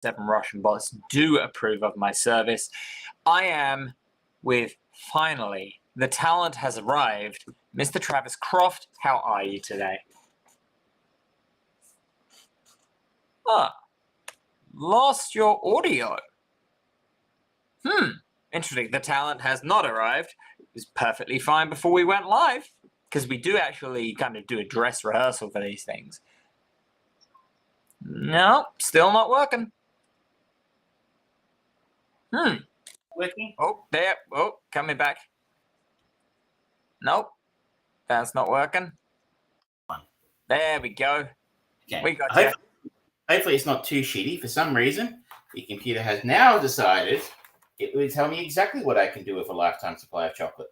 7 Russian bots do approve of my service. I am with, finally, the talent has arrived. Mr. Travis Croft, how are you today? Lost your audio. Interesting. The talent has not arrived. It was perfectly fine before we went live, because we do actually kind of do a dress rehearsal for these things. No, still not working. Working? Oh, there. Oh, coming back. Nope. That's not working. There we go. Okay. We got you. Hopefully it's not too shitty. For some reason, the computer has now decided it will tell me exactly what I can do with a lifetime supply of chocolate.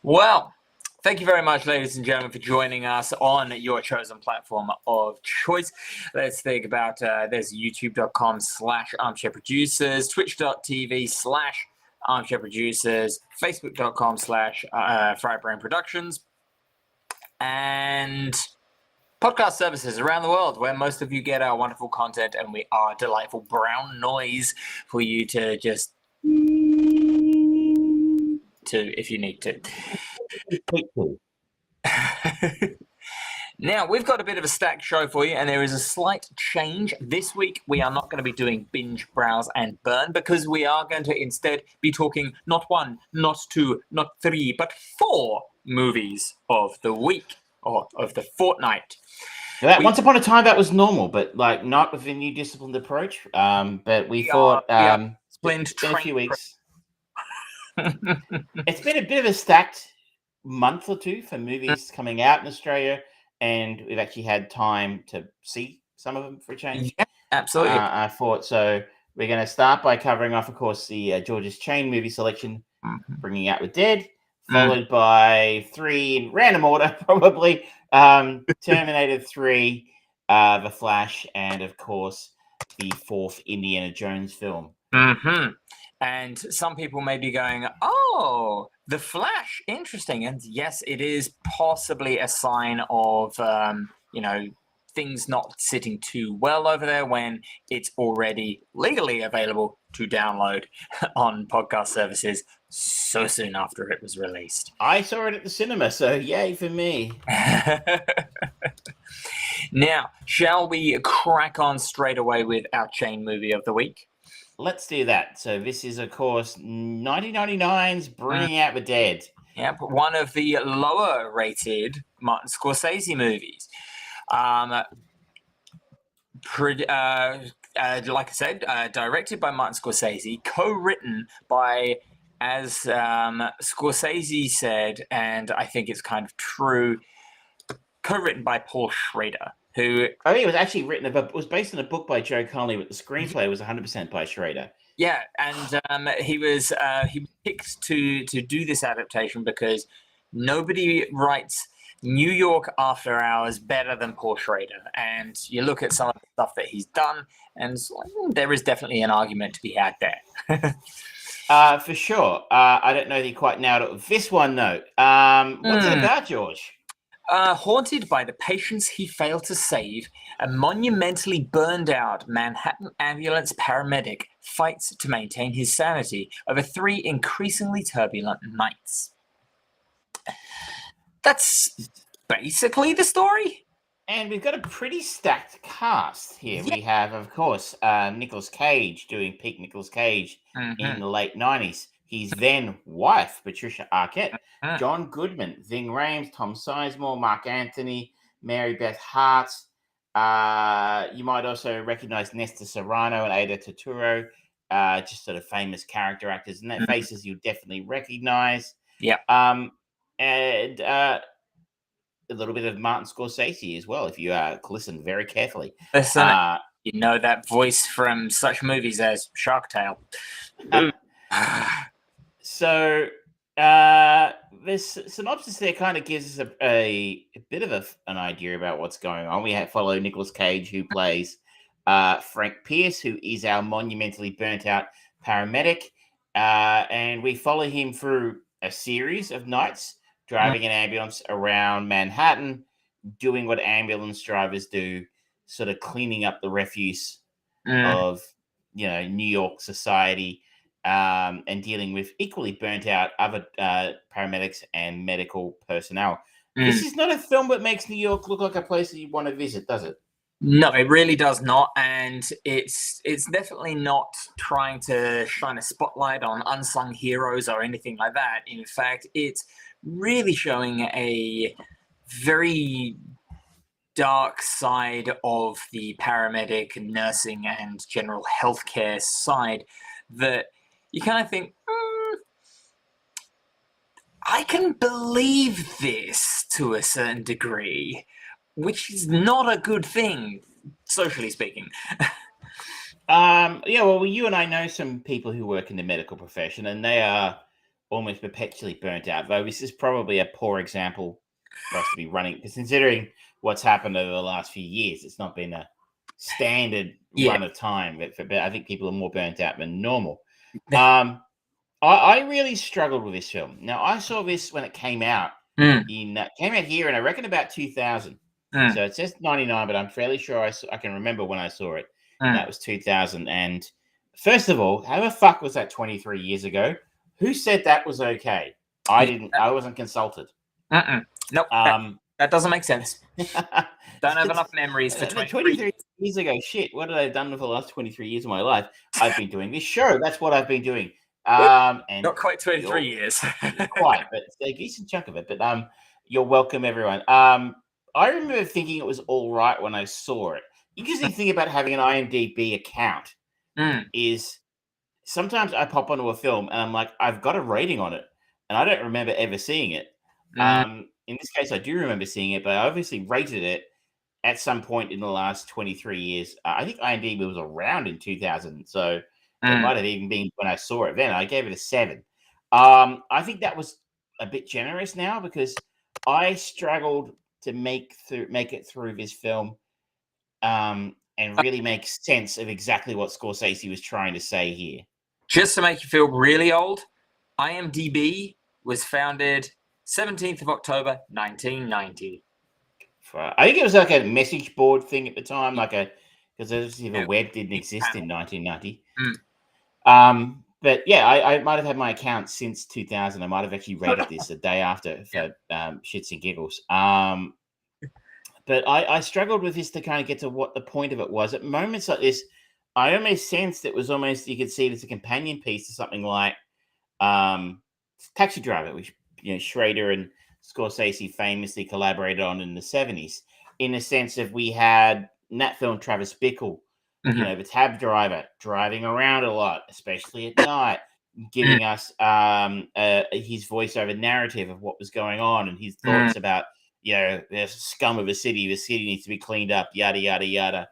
Well, thank you very much, ladies and gentlemen, for joining us on your chosen platform of choice. Let's think about there's youtube.com/armchair producers, twitch.tv/armchair producers, facebook.com/friedbrain productions, and podcast services around the world where most of you get our wonderful content, and we are delightful brown noise for you to just if you need to. Now, we've got a bit of a stacked show for you, and there is a slight change. This week, we are not going to be doing binge, browse, and burn, because we are going to instead be talking not 1, not 2, not 3, but 4 movies of the week, or of the fortnight. Once upon a time, that was normal, but like not with a new disciplined approach. But we thought it's been a few weeks. It's been a bit of a stacked month or two for movies coming out in Australia, and we've actually had time to see some of them for a change. Yeah, absolutely. I thought so. We're going to start by covering off, of course, the George's Chain movie selection, Bringing Out the Dead, followed by 3 in random order, probably. Terminator 3, The Flash, and of course the 4th Indiana Jones film. And some people may be going, "Oh, The Flash, interesting." And yes, it is possibly a sign of things not sitting too well over there when it's already legally available to download on podcast services so soon after it was released. I saw it at the cinema, so yay for me. Now, shall we crack on straight away with our chain movie of the week? Let's do that. So this is, of course, 1999's Bringing Out the Dead. Yep, one of the lower rated Martin Scorcese movies. Like I said, directed by Martin Scorsese, co-written by, as Scorsese said, and I think it's kind of true, co-written by Paul Schrader, who I think it was actually it was based on a book by Joe Connolly, but the screenplay was 100% by Schrader. Yeah, and he picked to do this adaptation because nobody writes New York After Hours better than Paul Schrader. And you look at some of the stuff that he's done, and there is definitely an argument to be had there. For sure. I don't know that he quite nailed it with this one, though. What's it about, George? Haunted by the patients he failed to save, a monumentally burned out Manhattan ambulance paramedic fights to maintain his sanity over 3 increasingly turbulent nights. That's basically the story. And we've got a pretty stacked cast here. Yeah. We have, of course, Nicolas Cage doing peak Nicolas Cage in the late 90s. His then wife, Patricia Arquette, John Goodman, Ving Rhames, Tom Sizemore, Mark Anthony, Mary Beth Hart. You might also recognize Nesta Serrano and Ada Turturro, just sort of famous character actors. And that faces you'll definitely recognize. Yeah. And a little bit of Martin Scorsese as well, if you listen very carefully. Listen, you know that voice from such movies as Shark Tale. So this synopsis there kind of gives us a bit of an idea about what's going on. We follow Nicolas Cage, who plays Frank Pierce, who is our monumentally burnt out paramedic. And we follow him through a series of nights driving an ambulance around Manhattan, doing what ambulance drivers do, sort of cleaning up the refuse of, New York society, and dealing with equally burnt out other paramedics and medical personnel. This is not a film that makes New York look like a place that you want to visit, does it? No, it really does not, and it's definitely not trying to shine a spotlight on unsung heroes or anything like that. In fact, it's really showing a very dark side of the paramedic, nursing, and general healthcare side that you kind of think, I can believe this to a certain degree, which is not a good thing, socially speaking. Well, you and I know some people who work in the medical profession, and they are almost perpetually burnt out. Though this is probably a poor example for us to be running, because considering what's happened over the last few years, it's not been a standard run of time. But I think people are more burnt out than normal. I really struggled with this film. Now, I saw this when it came out. Came out here, and I reckon about 2000. So it says 99, but I'm fairly sure I can remember when I saw it. And that was 2000. And first of all, how the fuck was that 23 years ago? Who said that was okay? I didn't. I wasn't consulted. Nope. That doesn't make sense. Don't have enough memories for 23 years ago. Shit, what have I done for the last 23 years of my life? I've been doing this show. That's what I've been doing. And not quite 23 years. Quite, but it's a decent chunk of it. But you're welcome, everyone. I remember thinking it was all right when I saw it. Interesting thing about having an IMDb account is sometimes I pop onto a film and I'm like, I've got a rating on it, and I don't remember ever seeing it. In this case, I do remember seeing it, but I obviously rated it at some point in the last 23 years. I think IMDb was around in 2000, so it might have even been when I saw it then. I gave it a 7. I think that was a bit generous now, because I struggled to make it through this film and really make sense of exactly what Scorsese was trying to say here. Just to make you feel really old, IMDb was founded 17th of October, 1990. I think it was like a message board thing at the time, because obviously the web didn't exist in 1990. But yeah, I might have had my account since 2000. I might have actually rated this a day after for shits and giggles. But I struggled with this to kind of get to what the point of it was. At moments like this, I almost sensed it was almost, you could see it as a companion piece to something like Taxi Driver, which Schrader and Scorsese famously collaborated on in the 70s. In the sense of, we had in that film Travis Bickle, the cab driver, driving around a lot, especially at night, giving us his voiceover narrative of what was going on and his thoughts about, the scum of a city. The city needs to be cleaned up, yada, yada, yada.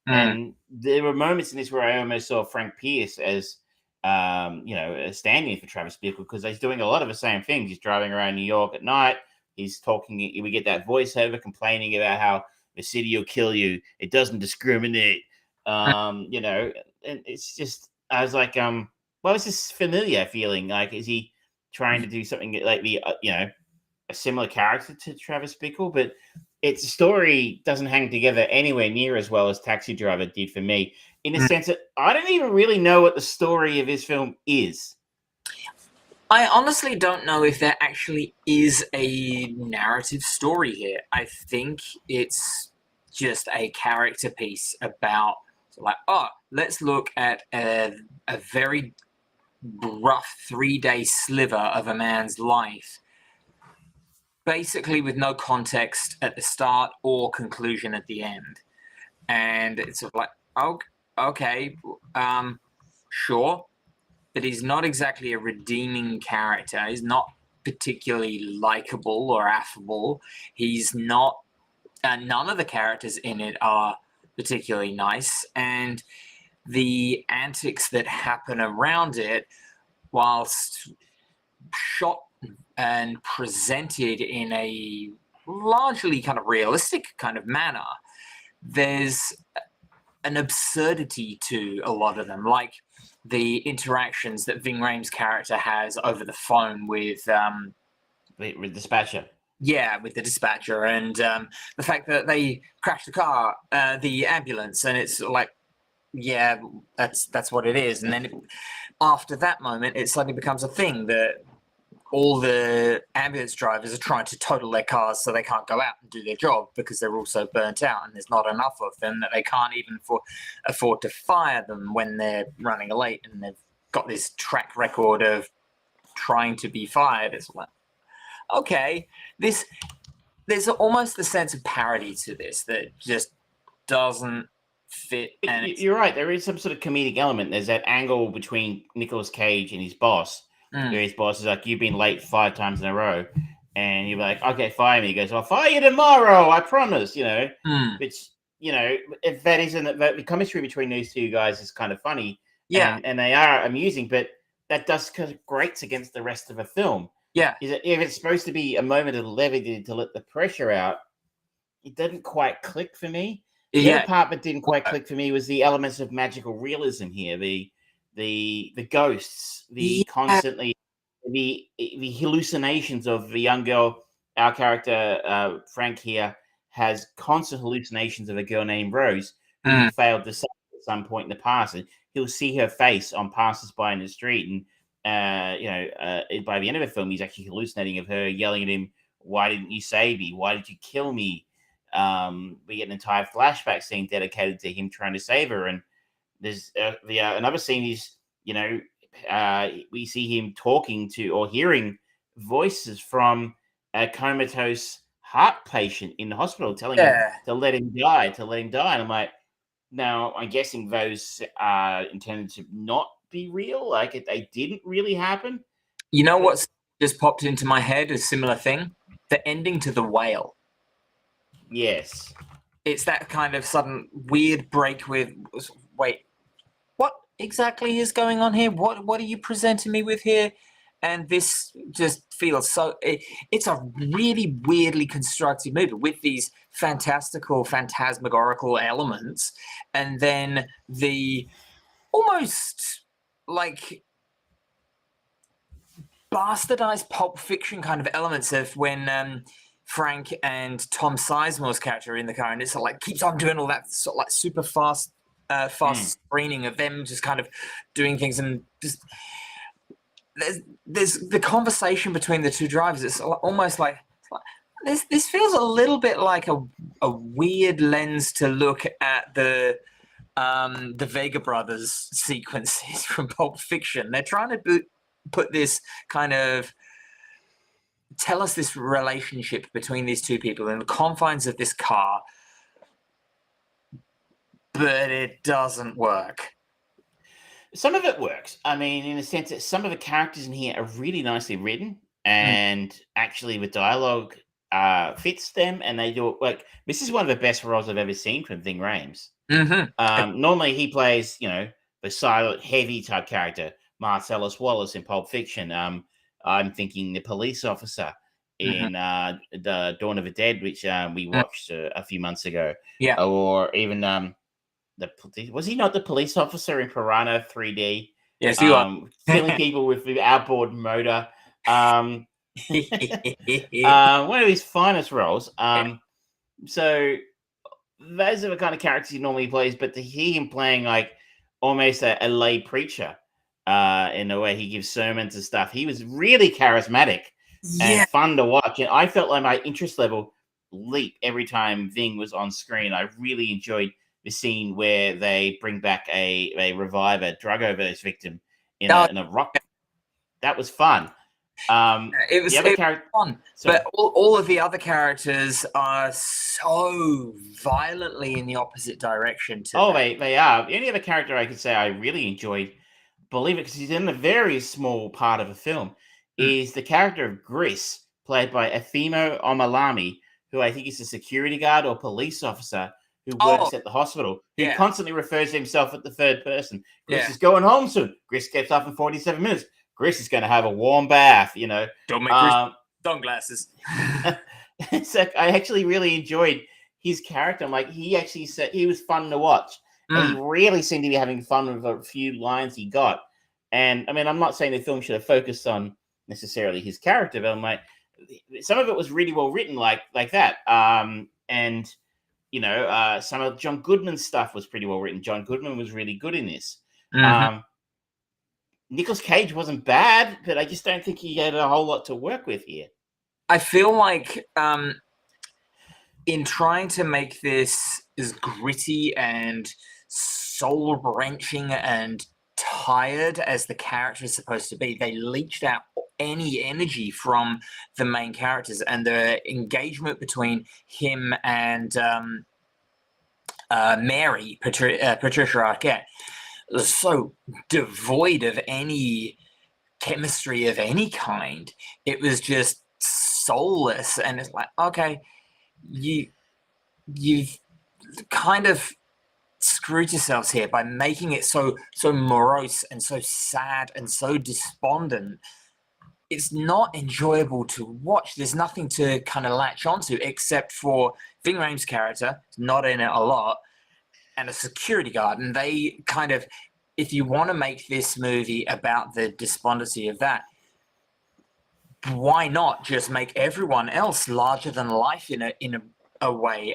And there were moments in this where I almost saw Frank Pierce as, standing for Travis Bickle, because he's doing a lot of the same things. He's driving around New York at night. He's talking. We get that voiceover complaining about how the city will kill you. It doesn't discriminate. And it's just, I was like, it's this familiar feeling. Like, is he trying to do something like a similar character to Travis Bickle? But its story doesn't hang together anywhere near as well as Taxi Driver did for me, in the sense that I don't even really know what the story of this film is. I honestly don't know if there actually is a narrative story here. I think it's just a character piece about, let's look at a very rough 3-day sliver of a man's life, basically with no context at the start or conclusion at the end. And it's sort of like, okay, sure, but he's not exactly a redeeming character. He's not particularly likable or affable. He's not, none of the characters in it are particularly nice, and the antics that happen around it, whilst shot and presented in a largely kind of realistic kind of manner, there's an absurdity to a lot of them, like the interactions that Ving Rhames' character has over the phone with Dispatcher. Yeah, with the dispatcher and the fact that they crashed the car, the ambulance, and it's like, yeah, that's what it is. And then after that moment, it suddenly becomes a thing that all the ambulance drivers are trying to total their cars so they can't go out and do their job because they're all so burnt out and there's not enough of them that they can't even afford to fire them when they're running late, and they've got this track record of trying to be fired. It's like, okay, there's almost the sense of parody to this that just doesn't fit. And you're right. There is some sort of comedic element. There's that angle between Nicolas Cage and his boss. Where his boss is like, "You've been late 5 times in a row," and you're like, "Okay, fire me." He goes, "I'll fire you tomorrow. I promise." Which if that isn't the chemistry between these two guys is kind of funny. Yeah, and they are amusing, but that does kind of grates against the rest of a film. Yeah. If it's supposed to be a moment of levity to let the pressure out, it didn't quite click for me. The other part that didn't quite click for me was the elements of magical realism here. The ghosts, constantly the hallucinations of the young girl. Our character Frank here has constant hallucinations of a girl named Rose who he failed to save at some point in the past, and he'll see her face on passers-by in the street, and by the end of the film, he's actually hallucinating of her yelling at him, "Why didn't you save me? Why did you kill me?" We get an entire flashback scene dedicated to him trying to save her, and there's another scene is we see him talking to or hearing voices from a comatose heart patient in the hospital telling him to let him die, and I'm like, now I'm guessing those are intended to not be real, like they didn't really happen. You know what's just popped into my head? A similar thing, the ending to The Whale. Yes, it's that kind of sudden weird break with, wait, what exactly is going on here? What are you presenting me with here? And this just feels so, it's a really weirdly constructed movie with these fantastical, phantasmagorical elements, and then the almost like bastardized Pulp Fiction kind of elements of when Frank and Tom Sizemore's character are in the car, and it's like keeps on doing all that sort of like super fast screening of them just kind of doing things, and just there's the conversation between the two drivers. It's almost like this feels a little bit like a weird lens to look at the Vega brothers sequences from Pulp Fiction. They're trying to put this kind of tell us this relationship between these two people in the confines of this car, but it doesn't work. Some of it works. I mean, in a sense that some of the characters in here are really nicely written, and actually the dialogue fits them, and they do it. Like, this is one of the best roles I've ever seen from Ving Rhames. Normally he plays, the silent, heavy type character, Marcellus Wallace in Pulp Fiction. I'm thinking the police officer in the Dawn of the Dead, which we watched a few months ago. Yeah. Or even was he not the police officer in Piranha 3D? Yes, you are. Killing people with the outboard motor. One of his finest roles. So those are the kind of characters he normally plays, but to hear him playing like almost a lay preacher in the way he gives sermons and stuff, he was really charismatic and fun to watch. And I felt like my interest level leaped every time Ving was on screen. I really enjoyed the scene where they bring back a reviver, drug overdose victim in a rock. That was fun. It was fun, but all of the other characters are so violently in the opposite direction. They are. The only other character I could say I really enjoyed, believe it, because he's in a very small part of the film, is the character of Gris, played by Efimo Omalami, who I think is a security guard or police officer who works at the hospital, who constantly refers to himself at the third person. Gris is going home soon. Gris gets up in 47 minutes. Gris is going to have a warm bath, Don't make Gris sunglasses. So I actually really enjoyed his character. I'm like, he actually said he was fun to watch. And he really seemed to be having fun with a few lines he got. And I mean, I'm not saying the film should have focused on necessarily his character, but I'm like, some of it was really well written, like that. And some of John Goodman's stuff was pretty well written. John Goodman was really good in this. Nicolas Cage wasn't bad, but I just don't think he had a whole lot to work with here. I feel like in trying to make this as gritty and soul-wrenching and tired as the character is supposed to be, they leached out any energy from the main characters, and the engagement between him and Mary, Patricia Arquette, was so devoid of any chemistry of any kind. It was just soulless, and it's like, okay, you've kind of screwed yourselves here by making it so morose and so sad and so despondent. It's not enjoyable to watch. There's nothing to kind of latch onto except for Ving Rhames' character, not in it a lot, and a security guard. And they kind of, if you want to make this movie about the despondency of that, why not just make everyone else larger than life in a way?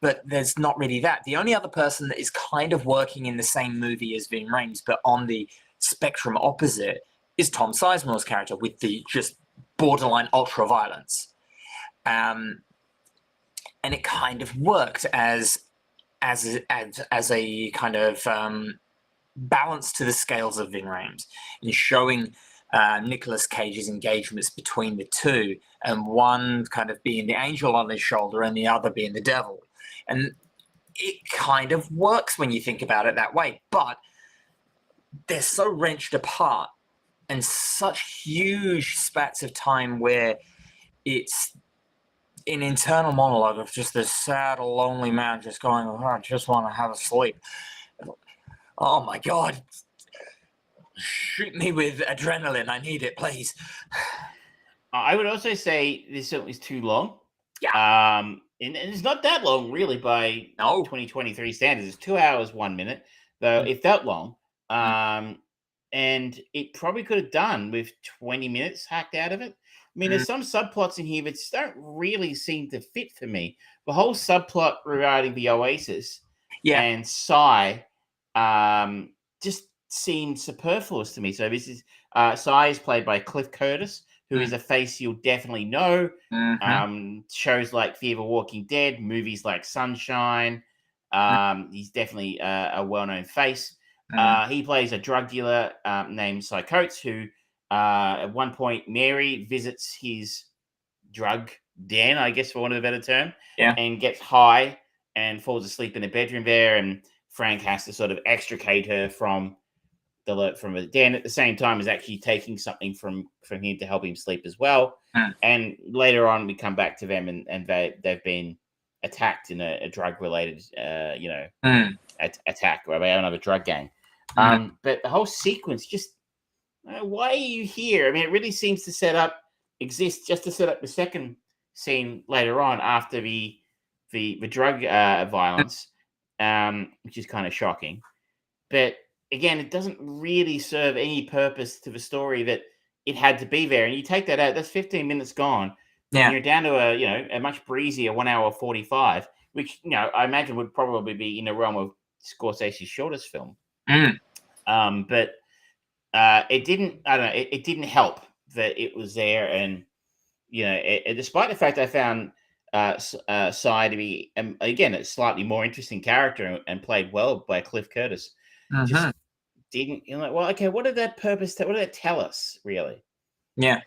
But there's not really that. The only other person that is kind of working in the same movie as Ving Rhames, but on the spectrum opposite, is Tom Sizemore's character with the just borderline ultra violence, and it kind of worked as a kind of balance to the scales of Ving Rhames, and showing Nicolas Cage's engagements between the two, and one kind of being the angel on his shoulder and the other being the devil. And it kind of works when you think about it that way, but they're so wrenched apart, and such huge spats of time where it's an internal monologue of just this sad, lonely man just going, oh, I just want to have a sleep. Oh my God. Shoot me with adrenaline. I need it, please. I would also say this film is too long. Yeah. And it's not that long, really, by 2023 standards. It's 2 hours, 1 minute, though it felt long. And it probably could have done with 20 minutes hacked out of it. I mean, there's some subplots in here that just don't really seem to fit for me. The whole subplot regarding the Oasis and Psy just seemed superfluous to me. So this is Psy is played by Cliff Curtis, who is a face you'll definitely know. Shows like Fear the Walking Dead, movies like Sunshine. He's definitely a well-known face. He plays a drug dealer named Cy Coates, who at one point Mary visits his drug den, I guess for want of a better term, and gets high and falls asleep in the bedroom there, and Frank has to sort of extricate her from the den at the same time as actually taking something from him to help him sleep as well. And later on we come back to them, and they've been attacked in a drug-related attack by another drug gang. But the whole sequence just, why are you here? I mean, it really seems to exist just to set up the second scene later on after the drug violence, which is kind of shocking. But again, it doesn't really serve any purpose to the story that it had to be there. And you take that out, that's 15 minutes gone. And you're down to a much breezier 1 hour 45, which I imagine would probably be in the realm of Scorsese's shortest film. But it didn't. I don't know. It didn't help that it was there, and despite the fact I found Psy to be again a slightly more interesting character and played well by Cliff Curtis, just didn't. Well, okay, what did that purpose? What did that tell us, really? Yeah.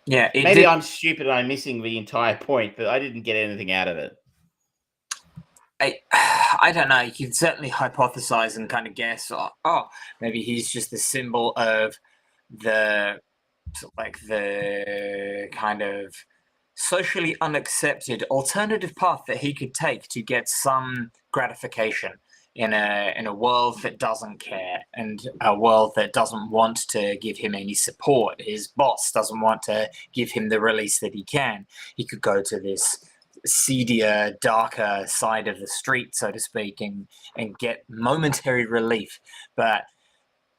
Maybe I'm stupid and I'm missing the entire point, but I didn't get anything out of it. I don't know. You can certainly hypothesize and kind of guess. Maybe he's just the symbol of the kind of socially unaccepted alternative path that he could take to get some gratification in a world that doesn't care, and a world that doesn't want to give him any support. His boss doesn't want to give him the release that he can. He could go to this seedier, darker side of the street, so to speak, and get momentary relief. But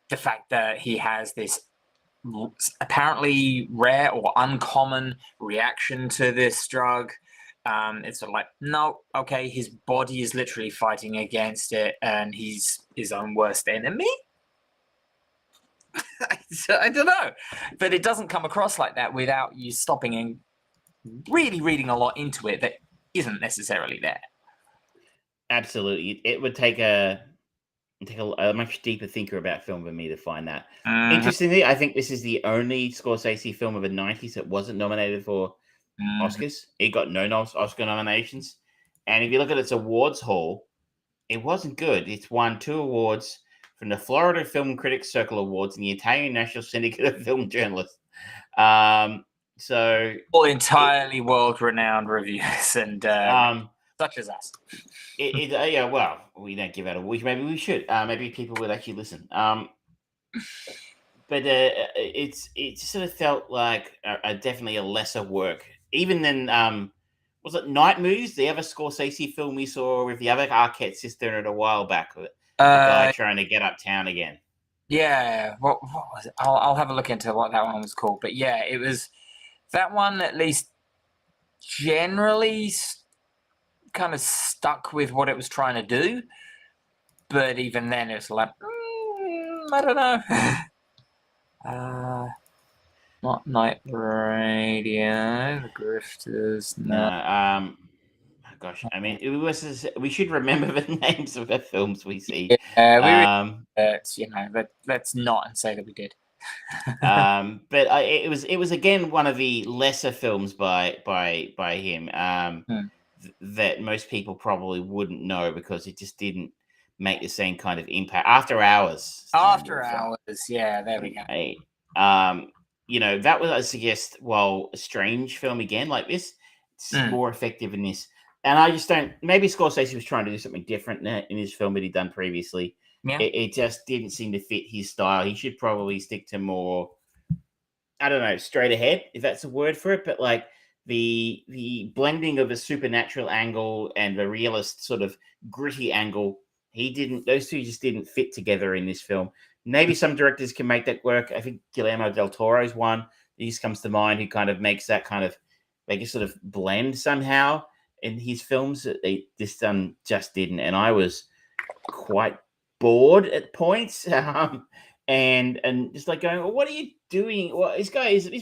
the fact that he has this apparently rare or uncommon reaction to this drug. It's sort of like, no, okay, his body is literally fighting against it, and he's his own worst enemy. I don't know, but it doesn't come across like that without you stopping and really reading a lot into it that isn't necessarily there. Absolutely, it would take a much deeper thinker about film than me to find that. Interestingly, I think this is the only Scorsese film of the 90s that wasn't nominated for Oscars. It got no Oscar nominations. And if you look at its awards haul, it wasn't good. It's won 2 awards from the Florida Film Critics Circle Awards and the Italian National Syndicate of Film Journalists. So all entirely world-renowned reviews and such as us. Yeah, well, we don't give out awards. Maybe we should. Maybe people would actually listen. But it sort of felt like definitely a lesser work, even than was it Night Moves, the other Scorsese film we saw with the other Arquette sister in it a while back, the guy trying to get uptown again. Yeah, what was it? I'll have a look into what that one was called. But yeah, it was that one at least generally kind of stuck with what it was trying to do. But even then, it's like, I don't know. Not Night Radio, The Grifters. No. Gosh, I mean, we should remember the names of the films we see. Yeah, let's not and say that we did. But it was again one of the lesser films by him that most people probably wouldn't know because it just didn't make the same kind of impact. After Hours. Yeah, there we go. That was, I suggest, a strange film again like this, it's more effective in this. And I just don't. Maybe Scorsese was trying to do something different in his film that he'd done previously. Yeah. It just didn't seem to fit his style. He should probably stick to more, I don't know, straight ahead, if that's a word for it. But like the blending of a supernatural angle and the realist sort of gritty angle, those two just didn't fit together in this film. Maybe some directors can make that work. I think Guillermo del Toro's one. He just comes to mind who kind of makes that kind of, make a sort of blend somehow in his films. This just didn't. And I was quite bored at points. And just like going, well, what are you doing? Well, these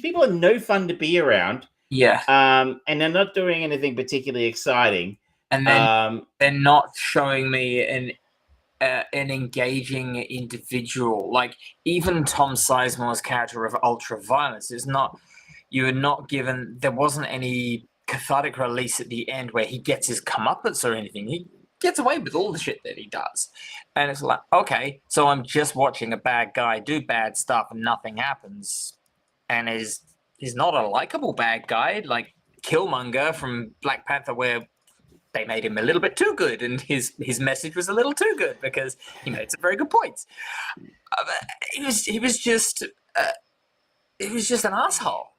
people are no fun to be around. Yeah. And they're not doing anything particularly exciting. And then they're not showing me an engaging individual. Like even Tom Sizemore's character of Ultraviolence is not. You were not given. There wasn't any cathartic release at the end where he gets his comeuppance or anything. He gets away with all the shit that he does, and it's like, okay, so I'm just watching a bad guy do bad stuff and nothing happens, and he's not a likable bad guy like Killmonger from Black Panther, where they made him a little bit too good, and his message was a little too good because he made some very good points. He was just an asshole.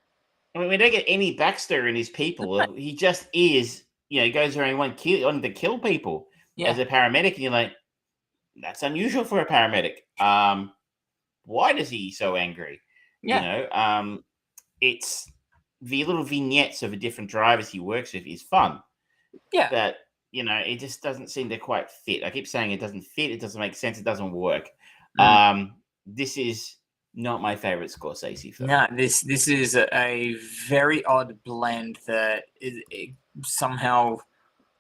I mean, we don't get any backstory in his people. He just is, he goes around wanting to kill people as a paramedic, and you're like, that's unusual for a paramedic. Why does he so angry? Yeah. It's the little vignettes of the different drivers he works with is fun. Yeah. But, it just doesn't seem to quite fit. I keep saying it doesn't fit. It doesn't make sense. It doesn't work. This is not my favorite Scorsese film. No, this is a very odd blend that it somehow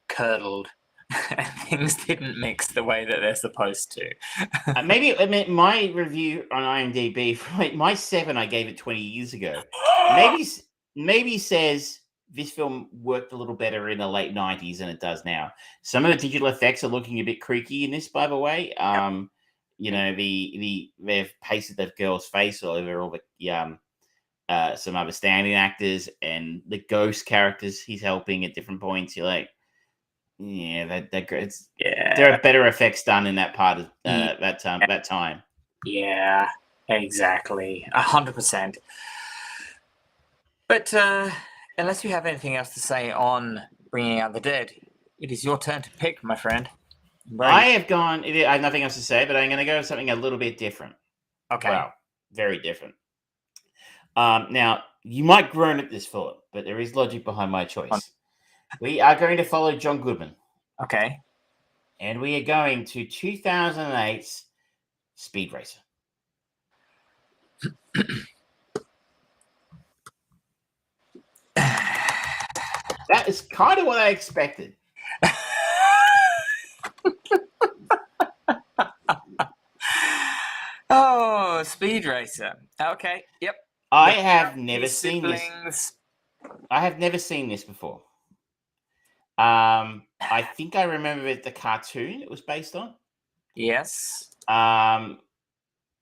curdled. Things didn't mix the way that they're supposed to. My review on IMDb, my 7, I gave it 20 years ago. maybe says this film worked a little better in the late 90s than it does now. Some of the digital effects are looking a bit creaky in this, by the way. They've pasted that girl's face all over all the some other standing actors and the ghost characters he's helping at different points. You're like, there are better effects done in that part of that time. Yeah, exactly, 100%. But unless you have anything else to say on Bringing Out the Dead, it is your turn to pick, my friend. I have nothing else to say, but I'm going to go with something a little bit different. Okay. Well, very different. Now, you might groan at this thought, but there is logic behind my choice. We are going to follow John Goodman. Okay. And we are going to 2008's Speed Racer. That is kind of what I expected. Oh, Speed Racer. Okay. Yep. I have never seen this. Siblings. I have never seen this before. I think I remember it, the cartoon it was based on. Yes. And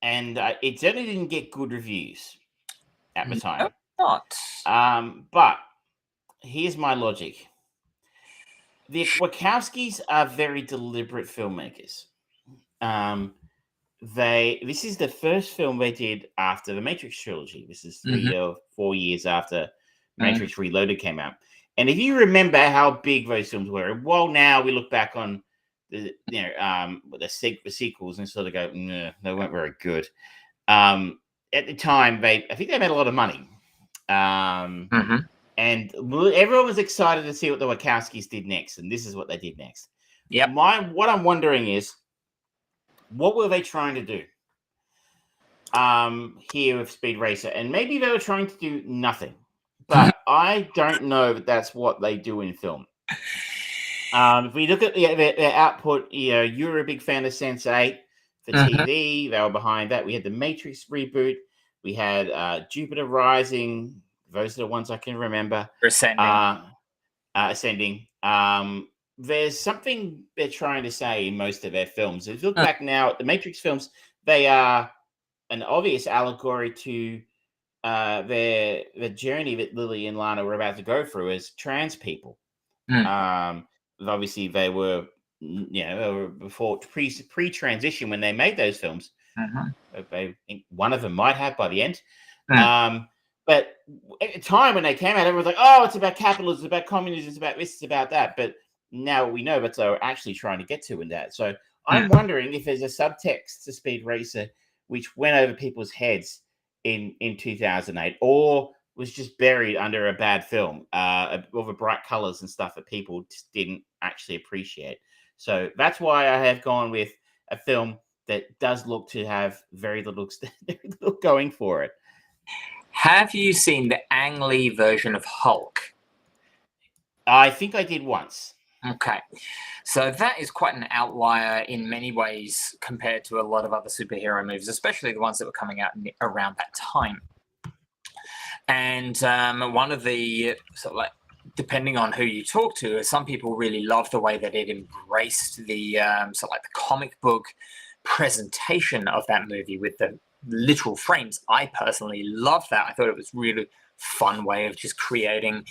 it certainly didn't get good reviews at the time. No, not. But here's my logic. The Wachowskis are very deliberate filmmakers. This is the first film they did after the Matrix trilogy. This is 3 or 4 years after Matrix Reloaded came out. And if you remember how big those films were, well, now we look back on the sequels and sort of go, no, they weren't very good. At the time, I think they made a lot of money. And everyone was excited to see what the Wachowskis did next, and this is what they did next. Yep. What I'm wondering is, what were they trying to do here with Speed Racer? And maybe they were trying to do nothing, but I don't know that that's what they do in film. If we look at their output, you're a big fan of Sense8 for TV. They were behind that. We had the Matrix reboot. We had Jupiter Rising. Those are the ones I can remember. Ascending. There's something they're trying to say in most of their films. If you look back now at the Matrix films, they are an obvious allegory to the journey that Lily and Lana were about to go through as trans people. Obviously, they were before pre-transition when they made those films. I think one of them might have by the end. But at the time when they came out, everyone was like, "Oh, it's about capitalism, it's about communism, it's about this, it's about that." But now we know what they're actually trying to get to in that. So I'm wondering if there's a subtext to Speed Racer which went over people's heads in 2008, or was just buried under a bad film, all the bright colors and stuff that people just didn't actually appreciate. So that's why I have gone with a film that does look to have very little going for it. Have you seen the Ang Lee version of Hulk? I think I did once. Okay. So that is quite an outlier in many ways compared to a lot of other superhero movies, especially the ones that were coming out around that time. And one of the, sort of like, depending on who you talk to, some people really love the way that it embraced the sort of like the comic book presentation of that movie with the literal frames. I personally love that. I thought it was really fun way of just creating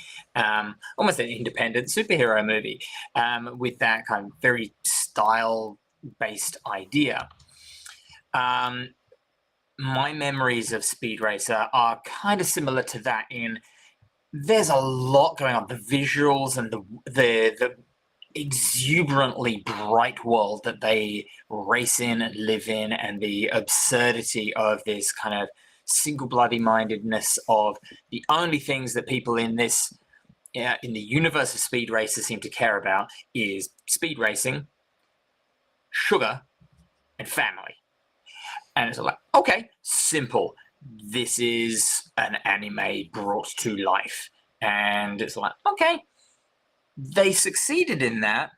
almost an independent superhero movie with that kind of very style-based idea. My memories of Speed Racer are kind of similar to that in there's a lot going on. The visuals and the exuberantly bright world that they race in and live in, and the absurdity of this kind of single bloody-mindedness of the only things that people in this in the universe of Speed Racer seem to care about is speed racing, sugar, and family. And it's like, okay, simple. This is an anime brought to life. And it's like, okay, they succeeded in that,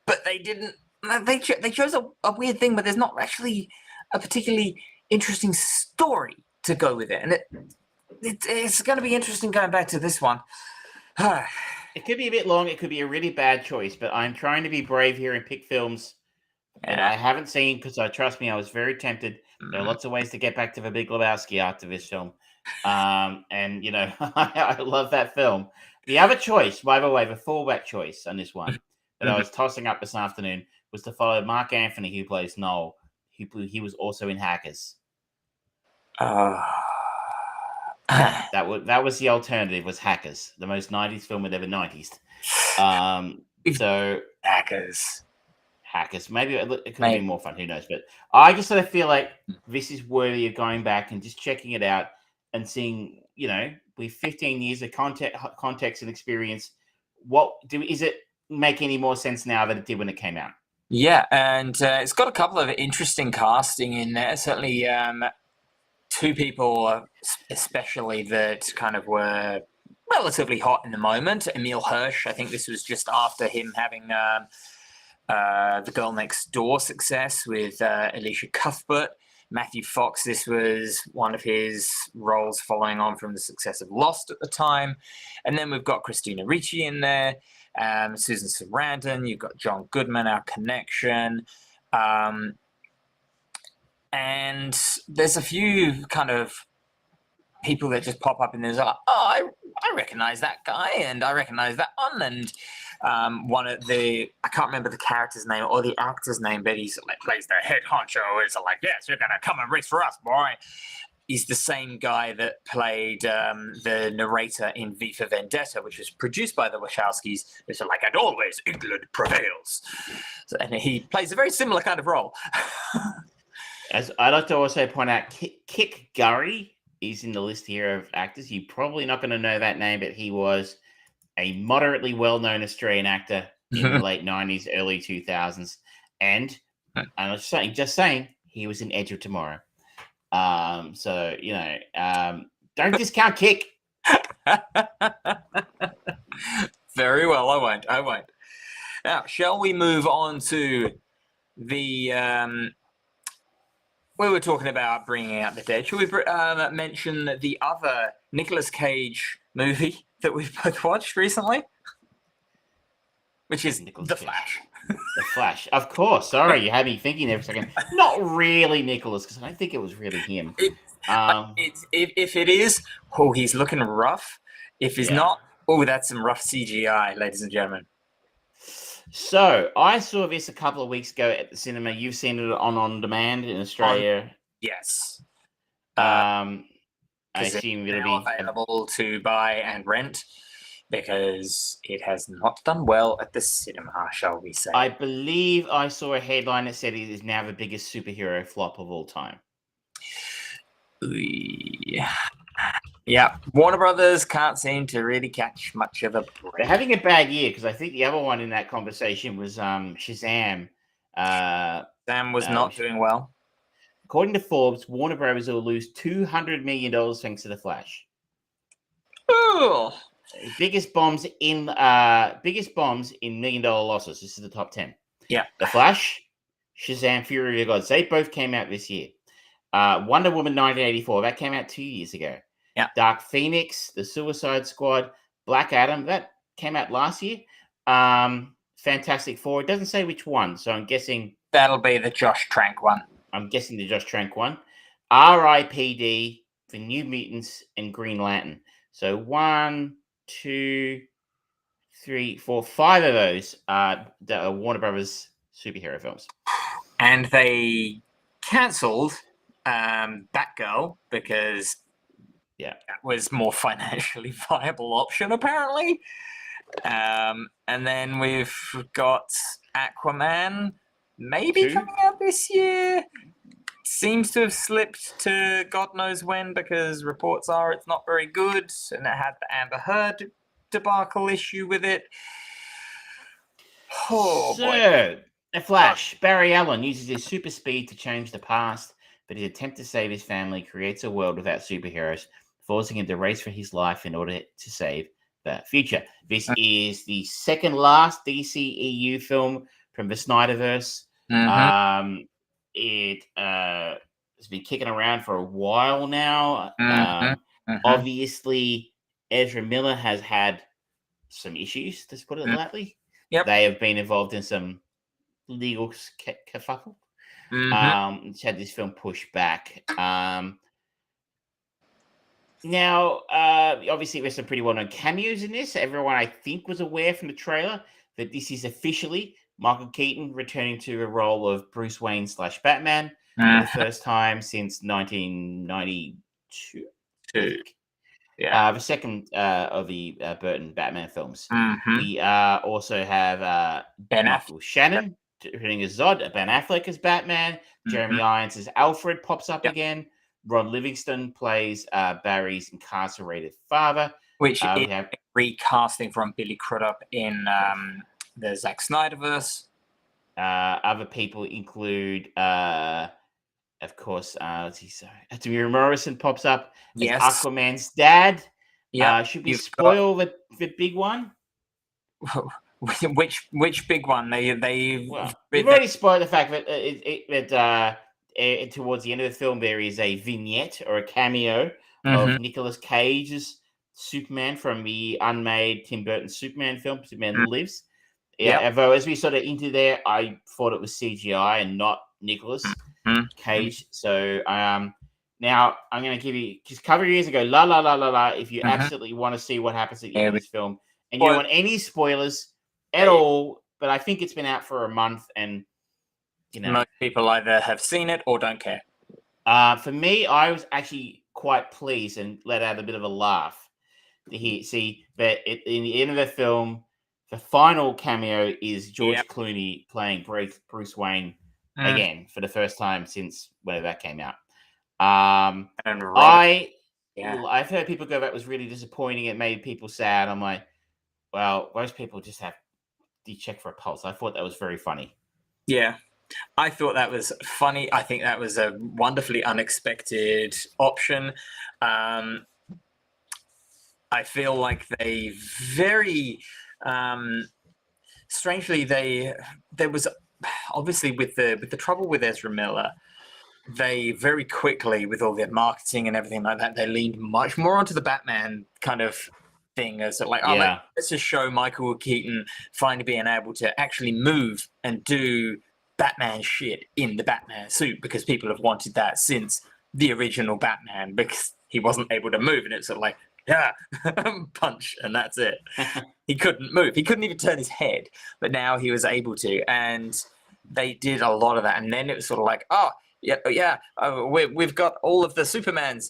but they didn't. They chose a weird thing, but there's not actually a particularly interesting story to go with it. And it's going to be interesting going back to this one. It could be a bit long. It could be a really bad choice, but I'm trying to be brave here and pick films that I haven't seen because, trust me, I was very tempted. There are lots of ways to get back to The Big Lebowski after this film. And, I love that film. The other choice, by the way, the fallback choice on this one that I was tossing up this afternoon was to follow Mark Anthony, who plays Noel. He was also in Hackers. That was the alternative, was Hackers, the most 90s film of the 90s. So Hackers. Hackers. Maybe it could have been more fun. Who knows? But I just sort of feel like this is worthy of going back and just checking it out and seeing, with 15 years of context and experience, is it make any more sense now than it did when it came out? Yeah, and it's got a couple of interesting casting in there. Certainly, two people, especially that kind of were relatively hot in the moment. Emil Hirsch, I think this was just after him having The Girl Next Door success with Alicia Cuthbert. Matthew Fox, this was one of his roles following on from the success of Lost at the time. And then we've got Christina Ricci in there, Susan Sarandon, you've got John Goodman, Our Connection. And there's a few kind of people that just pop up and there's like, I recognize that guy and I recognize that one. And one of I can't remember the character's name or the actor's name, but he's like plays the head honcho. It's like, yes, you're gonna come and race for us, boy. He's the same guy that played the narrator in V for Vendetta, which was produced by the Wachowskis. It's like, and always England prevails. So, and he plays a very similar kind of role. As I like to also point out, Kit Gurry is in the list here of actors. You're probably not going to know that name, but he was a moderately well-known Australian actor in the late 90s, early 2000s. And I'm just saying, he was in Edge of Tomorrow. So, don't discount Kick. Very well, I won't. Now, shall we move on to the... we were talking about bringing out the dead. Should we mention the other Nicolas Cage movie that we've both watched recently? Which is The Flash. The Flash. Of course. Sorry, you had me thinking there for a second. Not really Nicolas, because I don't think it was really him. If it is, he's looking rough. If he's not, that's some rough CGI, ladies and gentlemen. So I saw this a couple of weeks ago at the cinema. You've seen it on demand in Australia. Yes. I assume it'll be available to buy and rent because it has not done well at the cinema, shall we say? I believe I saw a headline that said it is now the biggest superhero flop of all time. Yeah, Warner Brothers can't seem to really catch much of a break. They're having a bad year because I think the other one in that conversation was Shazam. Sam was not doing well. According to Forbes, Warner Brothers will lose $200 million thanks to The Flash. Ooh. Biggest bombs in $1 million losses. This is the top 10. Yeah. The Flash, Shazam, Fury of the Gods. They both came out this year. Wonder Woman 1984. That came out 2 years ago. Yeah. Dark Phoenix, The Suicide Squad, Black Adam. That came out last year. Fantastic Four. It doesn't say which one, so I'm guessing that'll be the Josh Trank one. I'm guessing the Josh Trank one. R.I.P.D., The New Mutants, and Green Lantern. So 1, 2, 3, 4, 5 of those are Warner Brothers superhero films. And they cancelled Batgirl because that was more financially viable option, apparently. And then we've got Aquaman, maybe coming out this year. Seems to have slipped to God knows when because reports are it's not very good, and it had the Amber Heard debacle issue with it. Oh, boy. The Flash. Barry Allen uses his super speed to change the past, but his attempt to save his family creates a world without superheroes, forcing him to race for his life in order to save the future. This is the second last DCEU film from the Snyderverse. It has been kicking around for a while now. Obviously, Ezra Miller has had some issues, to put it lightly. Yep. They have been involved in some legal kerfuffle. It's had this film pushed back. Now, obviously, there's some pretty well-known cameos in this. Everyone, I think, was aware from the trailer that this is officially Michael Keaton returning to a role of Bruce Wayne / Batman for the first time since 1992. The second of the Burton Batman films. We also have Ben Michael Shannon returning as Zod. Ben Affleck as Batman. Jeremy Irons as Alfred pops up again. Ron Livingston plays Barry's incarcerated father. Which we is have recasting from Billy Crudup in the Zack Snyderverse. Other people include, of course, let's see, sorry, Tamir Morrison pops up as Aquaman's dad. Yeah. Should we spoil the big one? Which big one? You've already spoiled the fact that towards the end of the film there is a vignette or a cameo of Nicolas Cage's Superman from the unmade Tim Burton Superman film, Superman Lives. Although as we sort of into there, I thought it was CGI and not Nicolas Cage. So now I'm going to give you, just a couple of years ago, if you absolutely want to see what happens at the end of this film, and you don't want any spoilers at all, but I think it's been out for a month, and most people either have seen it or don't care. For me, I was actually quite pleased and let out a bit of a laugh to see that in the end of the film, the final cameo is George Clooney playing Bruce Wayne again for the first time since whenever that came out. I've heard people go, that was really disappointing. It made people sad. I'm like, well, most people just have to check for a pulse. I thought that was very funny. Yeah, I thought that was funny. I think that was a wonderfully unexpected option. I feel like they very strangely there was obviously with the trouble with Ezra Miller, they very quickly, with all their marketing and everything like that, they leaned much more onto the Batman kind of thing as like, let's just show Michael Keaton finally being able to actually move and do Batman shit in the Batman suit, because people have wanted that since the original Batman, because he wasn't able to move, and it's sort of like, punch, and that's it. He couldn't move. He couldn't even turn his head, but now he was able to, and they did a lot of that. And then it was sort of like, we've got all of the Supermans.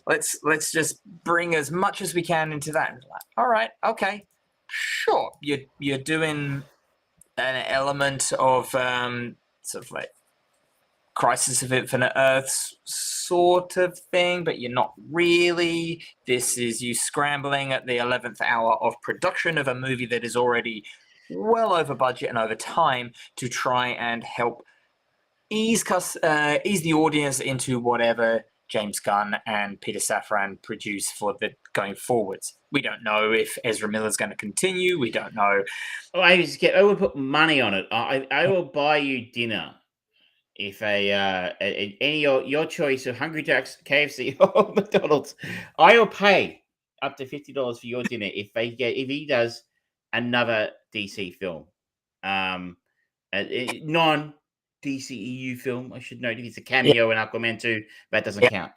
Let's just bring as much as we can into that. Like, all right, okay, sure. You're doing an element of sort of like Crisis of Infinite Earths sort of thing, but you're not really. This is you scrambling at the 11th hour of production of a movie that is already well over budget and over time to try and help ease the audience into whatever James Gunn and Peter Safran produce for the going forwards. We don't know if Ezra Miller's going to continue. We don't know. I would put money on it. I will buy you dinner if any your choice of Hungry Jack's, KFC, or McDonald's. I will pay up to $50 for your dinner if he does another DC film, non DCEU film. I should note it's a cameo in Aquaman 2. That doesn't count.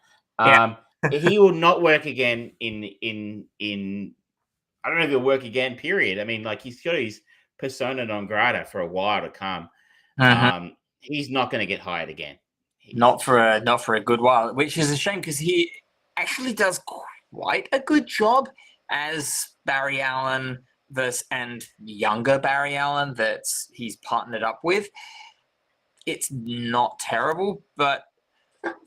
He will not work again in I don't know if he'll work again, period. I mean, like, he's got his persona non grata for a while to come. He's not going to get hired again. Not for a good while, which is a shame, because he actually does quite a good job as Barry Allen and younger Barry Allen that he's partnered up with. It's not terrible, but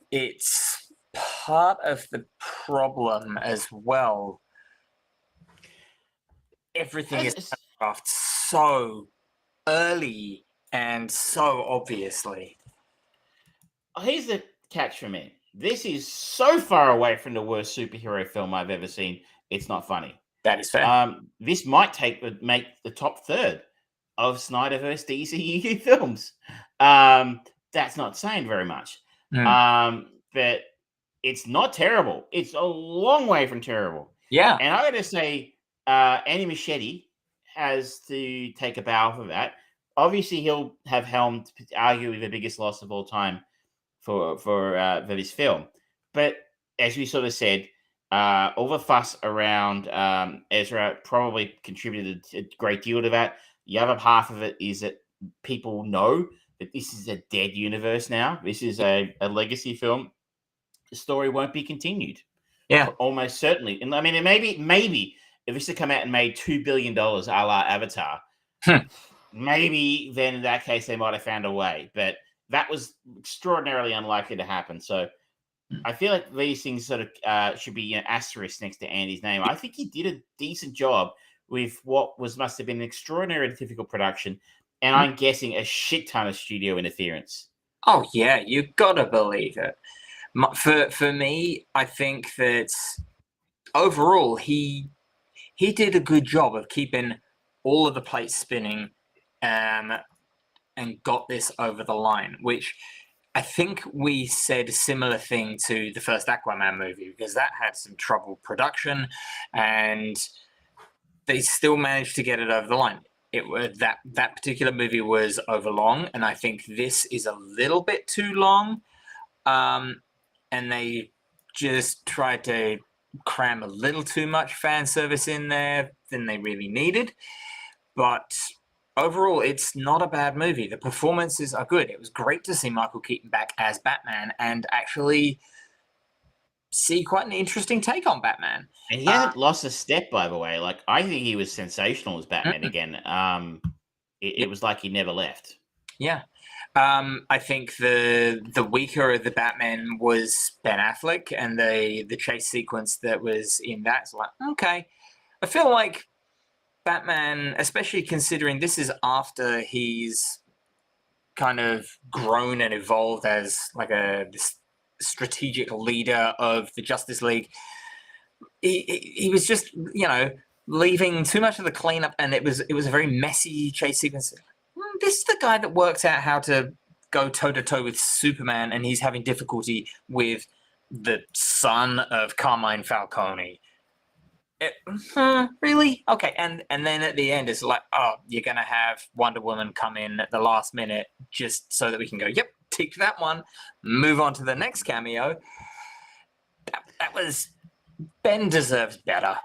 it's part of the problem as well. Everything is crafted so early and so obviously. Here's the catch for me. This is so far away from the worst superhero film I've ever seen. It's not funny. That is fair. This might make the top third of Snyderverse DCEU films. That's not saying very much. But it's not terrible. It's a long way from terrible. Yeah. And I got to say, Andy Muschietti has to take a bow for that. Obviously, he'll have helmed arguably the biggest loss of all time for this film. But as we sort of said, all the fuss around Ezra probably contributed a great deal to that. The other half of it is that people know that this is a dead universe now. This is a legacy film. The story won't be continued. Yeah. Almost certainly. And I mean, maybe if this had come out and made $2 billion a la Avatar, maybe then in that case they might have found a way, but that was extraordinarily unlikely to happen. So I feel like these things sort of should be an asterisk next to Andy's name. I think he did a decent job with what must have been an extraordinarily difficult production, and I'm guessing a shit ton of studio interference. Oh yeah, you gotta believe it. For me, I think that overall he did a good job of keeping all of the plates spinning, and got this over the line. Which I think we said a similar thing to the first Aquaman movie, because that had some troubled production, and they still managed to get it over the line. That particular movie was overlong, and I think this is a little bit too long. And they just tried to cram a little too much fan service in there than they really needed. But overall, it's not a bad movie. The performances are good. It was great to see Michael Keaton back as Batman and actually see quite an interesting take on Batman. And he hasn't lost a step, by the way. Like, I think he was sensational as Batman again. It was like he never left. Yeah. I think the weaker of the Batman was Ben Affleck, and the chase sequence that was in that's like, okay. I feel like Batman, especially considering this is after he's kind of grown and evolved as like this strategic leader of the Justice League, he was just, leaving too much of the cleanup, and it was a very messy chase sequence. This is the guy that worked out how to go toe-to-toe with Superman, and he's having difficulty with the son of Carmine Falcone. Really? Okay. And then at the end, it's like, oh, you're going to have Wonder Woman come in at the last minute just so that we can go, yep, tick that one, move on to the next cameo. That was... Ben deserves better.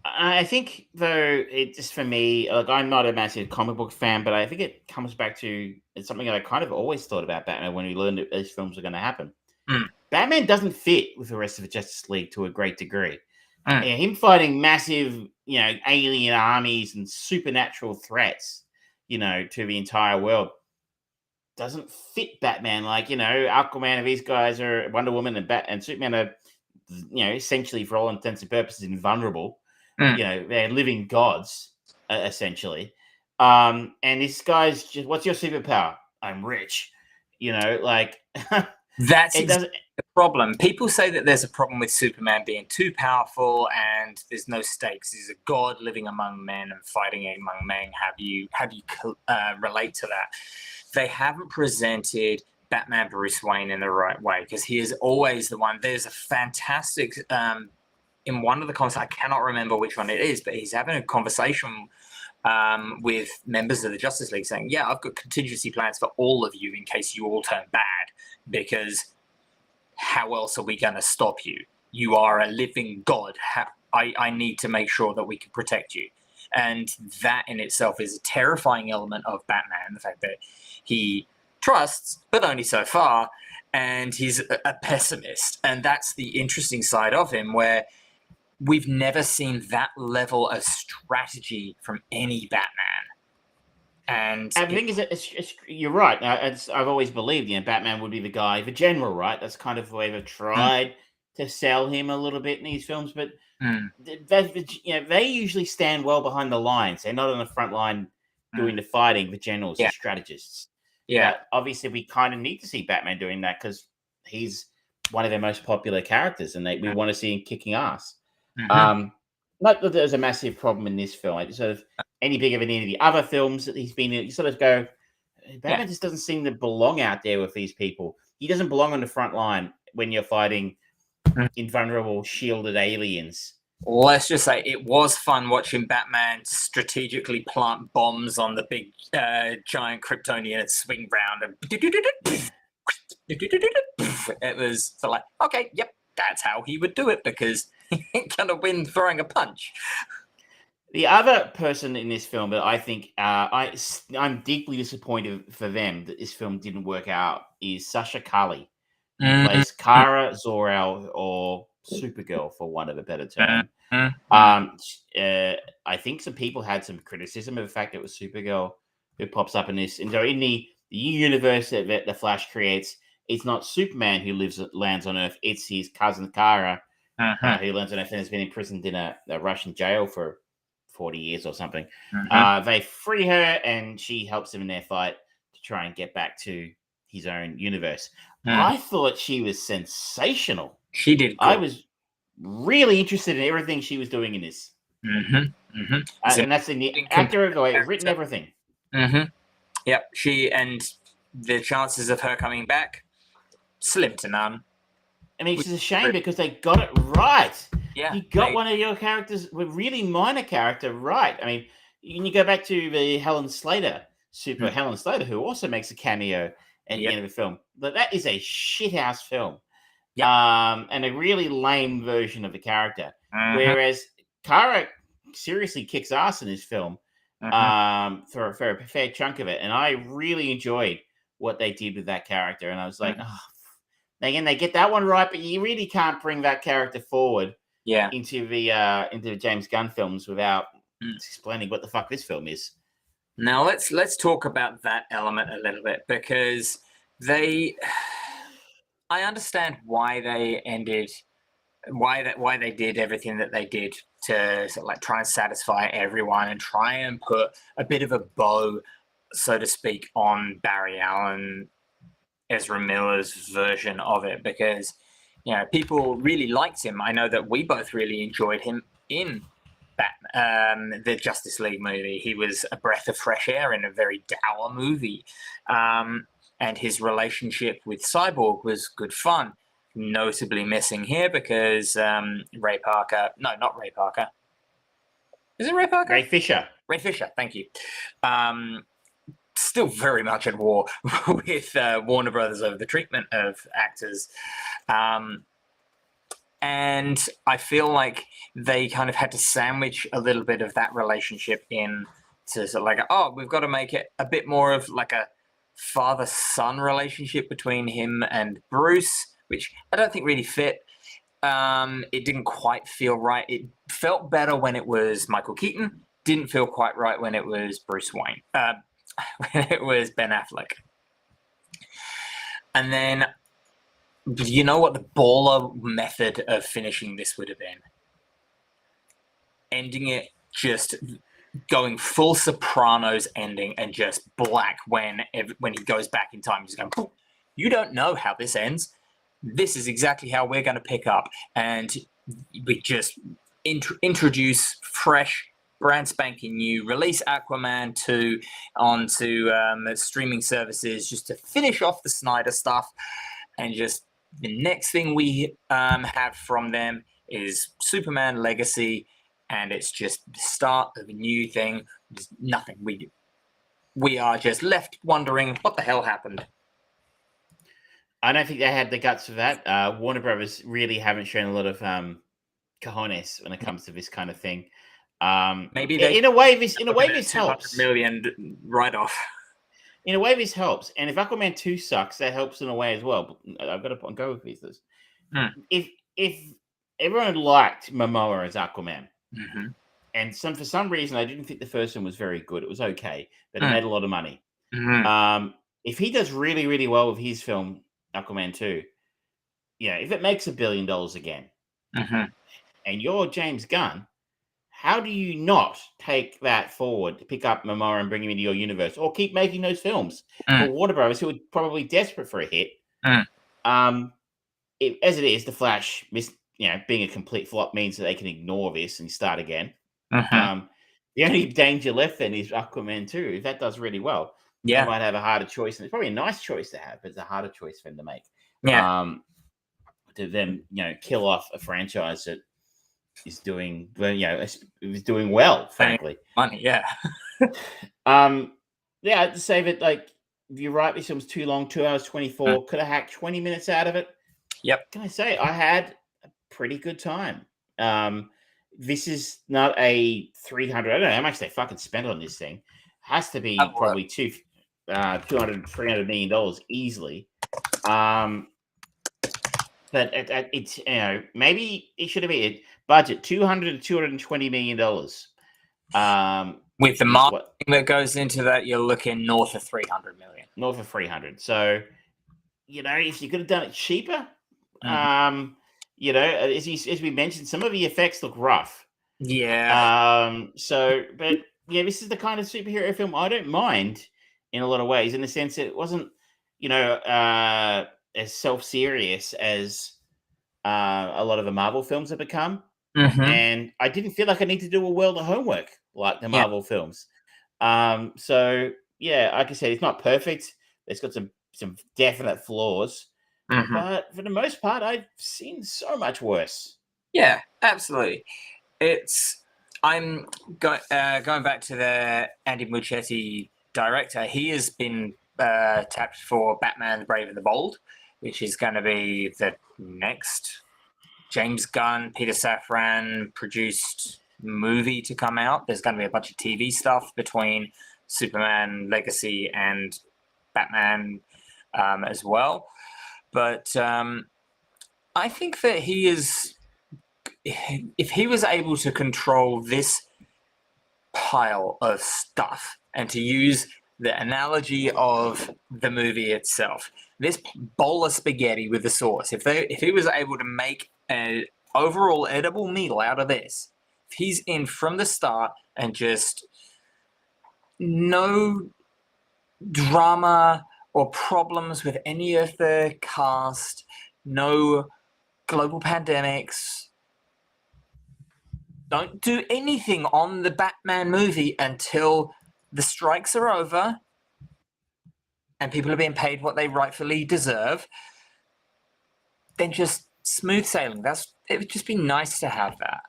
I think, though, it just for me, like, I'm not a massive comic book fan, but I think it comes back to it's something that I kind of always thought about Batman when we learned that these films are going to happen. Batman doesn't fit with the rest of the Justice League to a great degree. Yeah, him fighting massive, alien armies and supernatural threats, to the entire world doesn't fit Batman. Like, Aquaman and these guys are Wonder Woman and Superman are, essentially for all intents and purposes invulnerable. They're living gods, essentially. And this guy's just, what's your superpower? I'm rich. That's the problem. People say that there's a problem with Superman being too powerful and there's no stakes. He's a god living among men and fighting among men. How do you relate to that? They haven't presented Batman Bruce Wayne in the right way, because he is always the one. There's a fantastic in one of the comments, I cannot remember which one it is, but he's having a conversation with members of the Justice League saying, yeah, I've got contingency plans for all of you in case you all turn bad, because how else are we going to stop you? You are a living god. I need to make sure that we can protect you. And that in itself is a terrifying element of Batman, the fact that he trusts, but only so far, and he's a pessimist. And that's the interesting side of him, where we've never seen that level of strategy from any Batman. And the thing is, you're right. I've always believed, Batman would be the guy, the general, right? That's kind of the way they've tried to sell him a little bit in these films. But they usually stand well behind the lines. They're not on the front line doing the fighting, the generals, the strategists. Yeah. But obviously, we kind of need to see Batman doing that because he's one of their most popular characters, and we want to see him kicking ass. Not that there's a massive problem in this film. Like, sort of any bigger than any of the other films that he's been in, you sort of go, Batman just doesn't seem to belong out there with these people. He doesn't belong on the front line when you're fighting invulnerable, shielded aliens. Let's just say it was fun watching Batman strategically plant bombs on the big giant Kryptonian and swing round. And it was like, okay, yep, that's how he would do it, because he ain't gonna win throwing a punch. The other person in this film that I think I'm deeply disappointed for them that this film didn't work out is Sasha Calle, who plays Kara Zor-El, or Supergirl, for want of a better term. I think some people had some criticism of the fact it was Supergirl who pops up in this. And so in the universe that the Flash creates, it's not Superman who lands on Earth. It's his cousin Kara, who lands on Earth and has been imprisoned in a Russian jail for 40 years or something. They free her, and she helps him in their fight to try and get back to his own universe. I thought she was sensational. She did good. I was really interested in everything she was doing in this. And that's in the actor written everything. Yep. And the chances of her coming back, slim to none. I mean, it's a shame because they got it right. Yeah. You got one of your characters, a really minor character, right. I mean, you go back to the Helen Slater, Helen Slater, who also makes a cameo at the end of the film. But that is a shithouse film. And a really lame version of the character. Whereas Kara seriously kicks ass in this film for a fair chunk of it. And I really enjoyed what they did with that character. And I was like, again, they get that one right, but you really can't bring that character forward into the James Gunn films without explaining what the fuck this film is. Now let's talk about that element a little bit, because I understand why they did everything that they did to sort of like try and satisfy everyone and try and put a bit of a bow, so to speak, on Barry Allen, Ezra Miller's version of it, because people really liked him. I know that we both really enjoyed him in the Justice League movie. He was a breath of fresh air in a very dour movie. And his relationship with Cyborg was good fun. Notably missing here because Ray Parker... No, not Ray Parker. Is it Ray Parker? Ray Fisher. Ray Fisher, thank you. Still very much at war with Warner Brothers over the treatment of actors. And I feel like they kind of had to sandwich a little bit of that relationship in to sort of like, we've got to make it a bit more of like a father-son relationship between him and Bruce, which I don't think really fit. It didn't quite feel right. It felt better when it was Michael Keaton. Didn't feel quite right when it was Bruce Wayne. When it was Ben Affleck. And then, you know what the baller method of finishing this would have been? Ending it just going full Sopranos ending and just black when he goes back in time. He's going, you don't know how this ends. This is exactly how we're going to pick up. And we just introduce fresh, brand spanking new, release Aquaman 2 onto streaming services just to finish off the Snyder stuff. And just the next thing we have from them is Superman Legacy. And it's just the start of a new thing. There's nothing. We are just left wondering what the hell happened. I don't think they had the guts for that. Warner Brothers really haven't shown a lot of cojones when it comes to this kind of thing. Maybe in a way this helps. $200 million write-off. In a way, this helps. And if Aquaman 2 sucks, that helps in a way as well. But I've got to go with this. If everyone liked Momoa as Aquaman, and for some reason I didn't think the first one was very good. It was okay, but it made a lot of money. If he does really, really well with his film Aquaman 2, if it makes $1 billion again, and you're James Gunn, how do you not take that forward to pick up Momoa and bring him into your universe, or keep making those films for Warner Brothers, who are probably desperate for a hit? As it is, The Flash, being a complete flop means that they can ignore this and start again. The only danger left then is Aquaman 2. If that does really well, they might have a harder choice, and it's probably a nice choice to have, but it's a harder choice for them to make. To then kill off a franchise that is doing is doing well, frankly. Money, I'd say that, like, you're right, this film's too long, 2 hours 24. Could have hacked 20 minutes out of it. Yep. Can I say I had a pretty good time. This is not a 300. I don't know how much they fucking spent on this thing. Has to be probably $200, $300 million easily. But it's maybe it should have been budget $200 to $220 million. With the marketing that goes into that, you're looking north of 300 million. North of 300. So, if you could have done it cheaper, as we mentioned, some of the effects look rough. Yeah. But this is the kind of superhero film I don't mind in a lot of ways, in the sense that it wasn't, as self-serious as a lot of the Marvel films have become. And I didn't feel like I need to do a world of homework like the Marvel films. So yeah, like I said, it's not perfect. It's got some definite flaws, but for the most part, I've seen so much worse. Yeah, absolutely. I'm going back to the Andy Muschietti director. He has been tapped for Batman: The Brave and the Bold, which is going to be the next James Gunn, Peter Safran produced movie to come out. There's going to be a bunch of TV stuff between Superman Legacy and Batman as well. But I think that if he was able to control this pile of stuff and to use the analogy of the movie itself, this bowl of spaghetti with the sauce, if he was able to make an overall edible meal out of this, if he's in from the start and just no drama or problems with any of the cast, no global pandemics, don't do anything on the Batman movie until the strikes are over and people are being paid what they rightfully deserve, then just smooth sailing. It would just be nice to have that.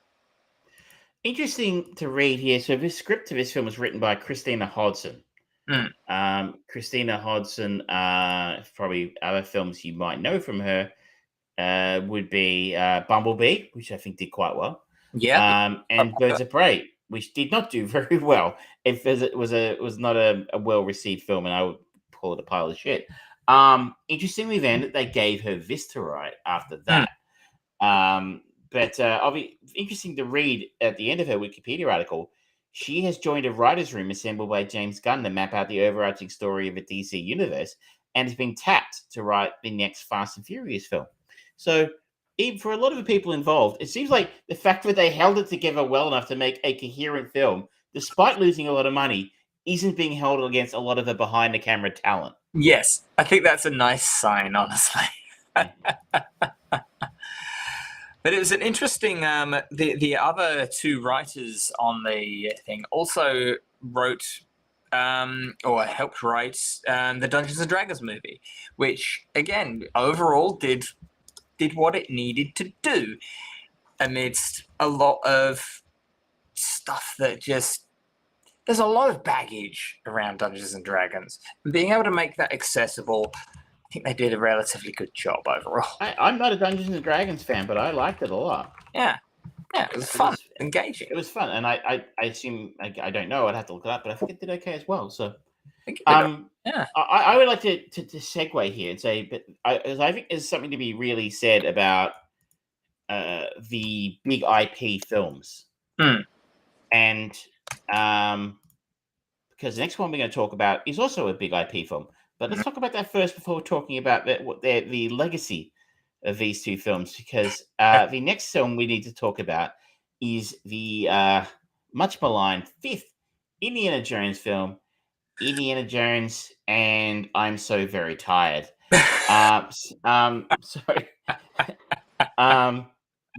Interesting to read here. So the script of this film was written by Christina Hodson. Christina Hodson, probably other films you might know from her would be Bumblebee, which I think did quite well. Yeah. And Birds of Prey, which did not do very well. It was not a well-received film, and I would call it a pile of shit. Interestingly, then, they gave her this to write after that. But I'll be interesting to read at the end of her Wikipedia article. She has joined a writer's room assembled by James Gunn to map out the overarching story of the DC universe, and has been tapped to write the next Fast and Furious film. So, even for a lot of the people involved, it seems like the fact that they held it together well enough to make a coherent film, despite losing a lot of money, isn't being held against a lot of the behind-the-camera talent. Yes, I think that's a nice sign, honestly. But it was an interesting. The other two writers on the thing also wrote or helped write the Dungeons and Dragons movie, which again overall did what it needed to do amidst a lot of stuff that just. There's a lot of baggage around Dungeons and Dragons. And being able to make that accessible, I think they did a relatively good job overall. I'm not a Dungeons and Dragons fan, but I liked it a lot. Yeah, it was fun, engaging. It was fun, and I assume I don't know. I'd have to look it up, but I think it did okay as well. So, I would like to segue here and say, but I think there's something to be really said about the big IP films, and because the next one we're going to talk about is also a big IP film. But let's talk about that first before talking about the legacy of these two films, because the next film we need to talk about is the much maligned fifth Indiana Jones film, Indiana Jones and I'm So Very Tired.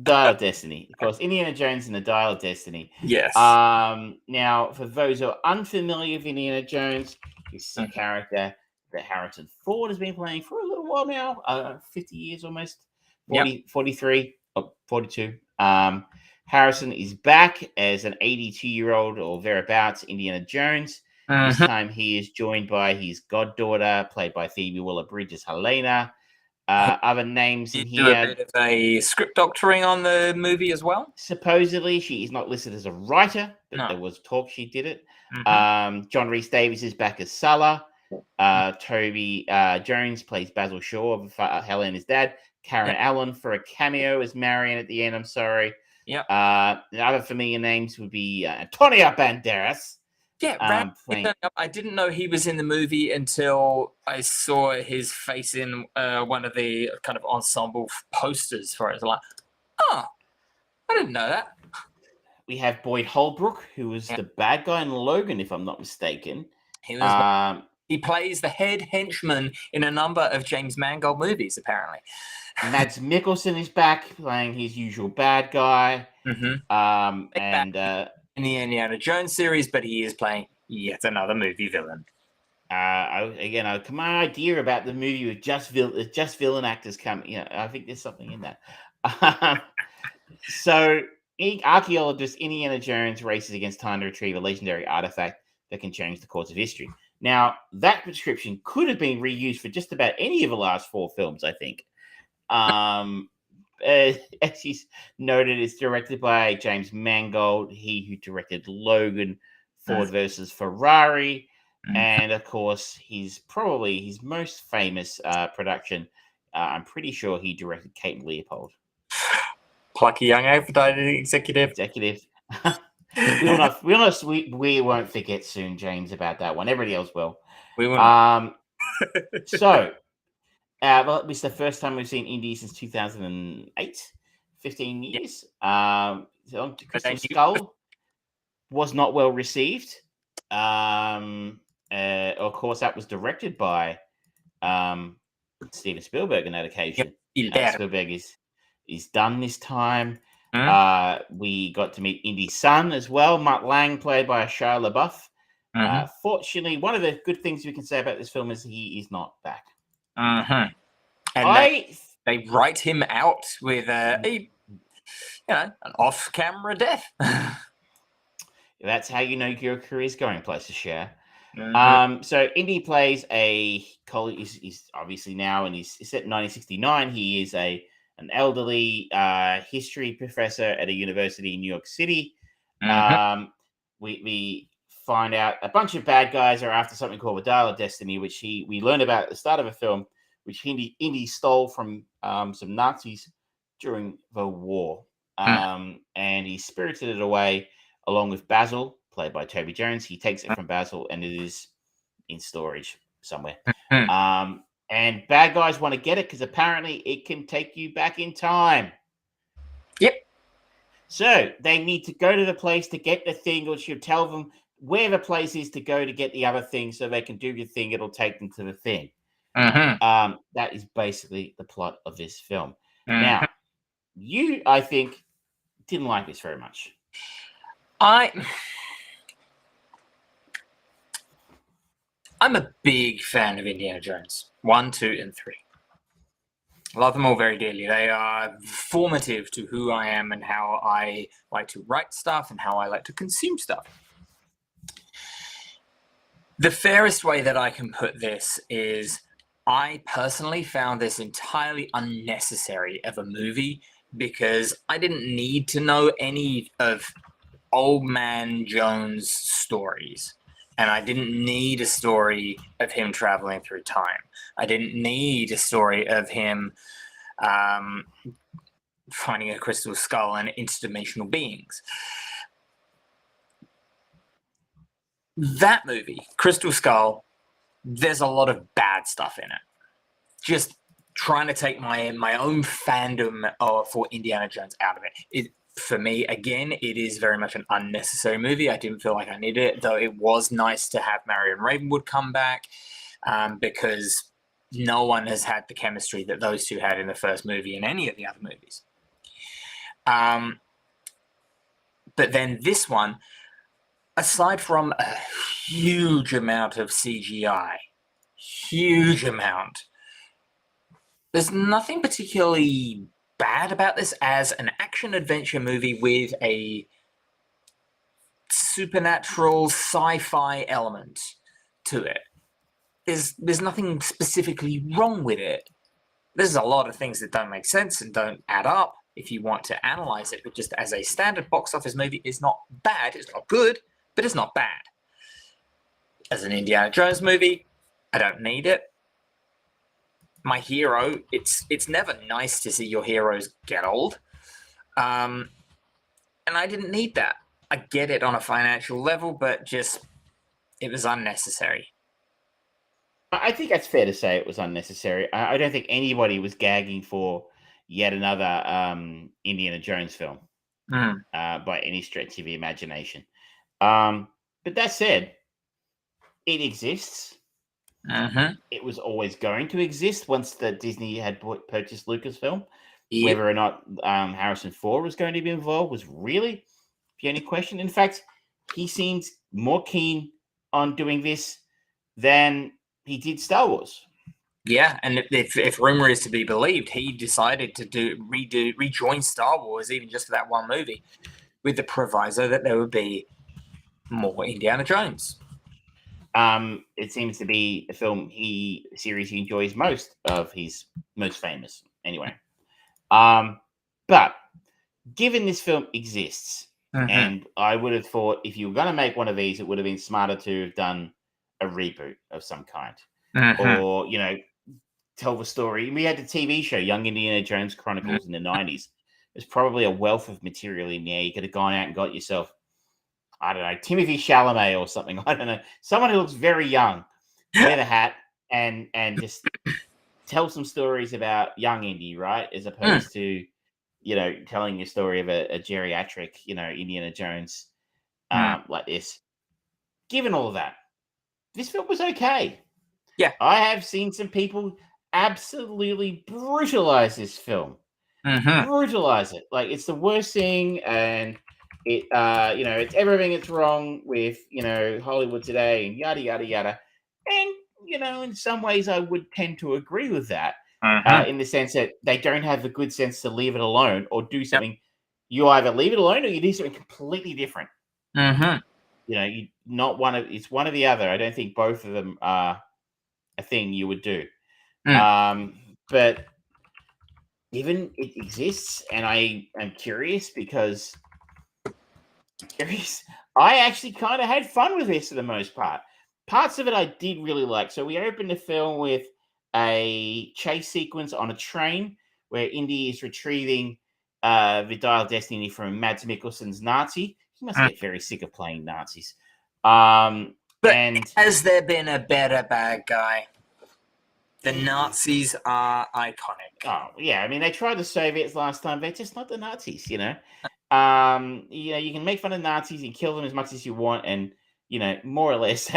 Dial of Destiny. Of course, Indiana Jones and the Dial of Destiny. Yes. Now, for those who are unfamiliar with Indiana Jones, he's a character that Harrison Ford has been playing for a little while now, 50 years almost, 43, 42. Harrison is back as an 82-year-old or thereabouts Indiana Jones. This time he is joined by his goddaughter, played by Phoebe Waller-Bridge, Helena. Other names in here. Do a bit of a script doctoring on the movie as well. Supposedly, she is not listed as a writer, but there was talk she did it. John Rhys-Davies is back as Sulla. Toby Jones plays Basil Shaw, Helena's dad. Karen Allen for a cameo as Marion at the end. I'm sorry. The other familiar names would be Antonio Banderas Yeah, playing. I didn't know he was in the movie until I saw his face in one of the kind of ensemble posters for it. I was like, oh, I didn't know that. We have Boyd Holbrook, who was Yeah. the bad guy in Logan, if I'm not mistaken. He plays the head henchman in a number of James Mangold movies, apparently. Mads Mikkelsen is back playing his usual bad guy. In the Indiana Jones series, but he is playing yet another movie villain. My idea about the movie with just villain actors coming. I think there's something in that. So, archaeologist Indiana Jones races against time to retrieve a legendary artifact that can change the course of history. Now, that prescription could have been reused for just about any of the last 4 films, I think. As he's noted, it's directed by James Mangold, he who directed Logan, Ford versus Ferrari, and of course, probably his most famous production. I'm pretty sure he directed Kate and Leopold. Plucky young advertising executive. We won't forget soon, James, about that one. Everybody else will. We will. So, it was the first time we've seen Indy since 2008, 15 years. Crystal Skull was not well received. Of course, that was directed by Steven Spielberg on that occasion. Spielberg is done this time. We got to meet Indy's son as well, Mutt Lang, played by Shia LaBeouf. Fortunately, one of the good things we can say about this film is he is not back. And they write him out with an off-camera death. That's how you know your career's going places, Cher. So Indy plays he's obviously now, and he's set in 1969. He is an elderly history professor at a university in New York City. We find out a bunch of bad guys are after something called the Dial of Destiny, which we learn about at the start of a film, which Indy stole from some Nazis during the war. And he spirited it away along with Basil, played by Toby Jones. He takes it from Basil, and it is in storage somewhere. And bad guys want to get it because apparently it can take you back in time. Yep. So they need to go to the place to get the thing, or she'll tell them where the place is to go to get the other thing so they can do the thing. It'll take them to the thing. That is basically the plot of this film. Now, you, I think, didn't like this very much. I'm a big fan of Indiana Jones 1, 2, and 3. I love them all very dearly. They are formative to who I am and how I like to write stuff and how I like to consume stuff. The fairest way that I can put this is I personally found this entirely unnecessary of a movie because I didn't need to know any of Old Man Jones' stories. And I didn't need a story of him traveling through time. I didn't need a story of him finding a crystal skull and interdimensional beings. That movie, Crystal Skull, there's a lot of bad stuff in it. Just trying to take my own fandom for Indiana Jones out of it. For me, again, it is very much an unnecessary movie. I didn't feel like I needed it, though it was nice to have Marion Ravenwood come back because no one has had the chemistry that those two had in the first movie in any of the other movies. But then this one, aside from a huge amount of CGI, there's nothing particularly bad about this as an action-adventure movie with a supernatural sci-fi element to it. There's nothing specifically wrong with it. There's a lot of things that don't make sense and don't add up if you want to analyze it, but just as a standard box office movie, it's not bad. It's not good, but it's not bad. As an Indiana Jones movie, I don't need it. My hero, it's never nice to see your heroes get old. And I didn't need that. I get it on a financial level, but just It was unnecessary. I think that's fair to say it was unnecessary. I don't think anybody was gagging for yet another Indiana Jones film by any stretch of the imagination. But that said, it exists. It was always going to exist once the Disney had purchased Lucasfilm. Yep. Whether or not Harrison Ford was going to be involved was really the only question. In fact, he seems more keen on doing this than he did Star Wars. Yeah, and if rumor is to be believed, he decided to rejoin Star Wars even just for that one movie, with the proviso that there would be more Indiana Jones. It seems to be a series he enjoys most of his most famous, anyway. But given this film exists, and I would have thought if you were going to make one of these, it would have been smarter to have done a reboot of some kind, or tell the story. We had the TV show Young Indiana Jones Chronicles in the 90s. There's probably a wealth of material in there. You could have gone out and got yourself, I don't know, Timothy Chalamet or something. I don't know, someone who looks very young, wear the hat, and just tell some stories about young Indy, right? As opposed to, telling your story of a geriatric, Indiana Jones like this. Given all of that, this film was okay. Yeah. I have seen some people absolutely brutalize this film. Brutalize it. Like, it's the worst thing, and it, it's everything that's wrong with, Hollywood today, and yada, yada, yada. And, in some ways I would tend to agree with that. In the sense that they don't have the good sense to leave it alone or do something. Yep. You either leave it alone or you do something completely different. It's one or the other. I don't think both of them are a thing you would do. But given it exists, and I am curious because I actually kind of had fun with this for the most part. Parts of it I did really like. So we opened the film with a chase sequence on a train where Indy is retrieving the Dial of Destiny from Mads Mikkelsen's Nazi. He must get very sick of playing Nazis. Has there been a better bad guy? The Nazis are iconic. Oh, yeah. I mean, they tried the Soviets last time. They're just not the Nazis, you can make fun of Nazis and kill them as much as you want. And, more or less,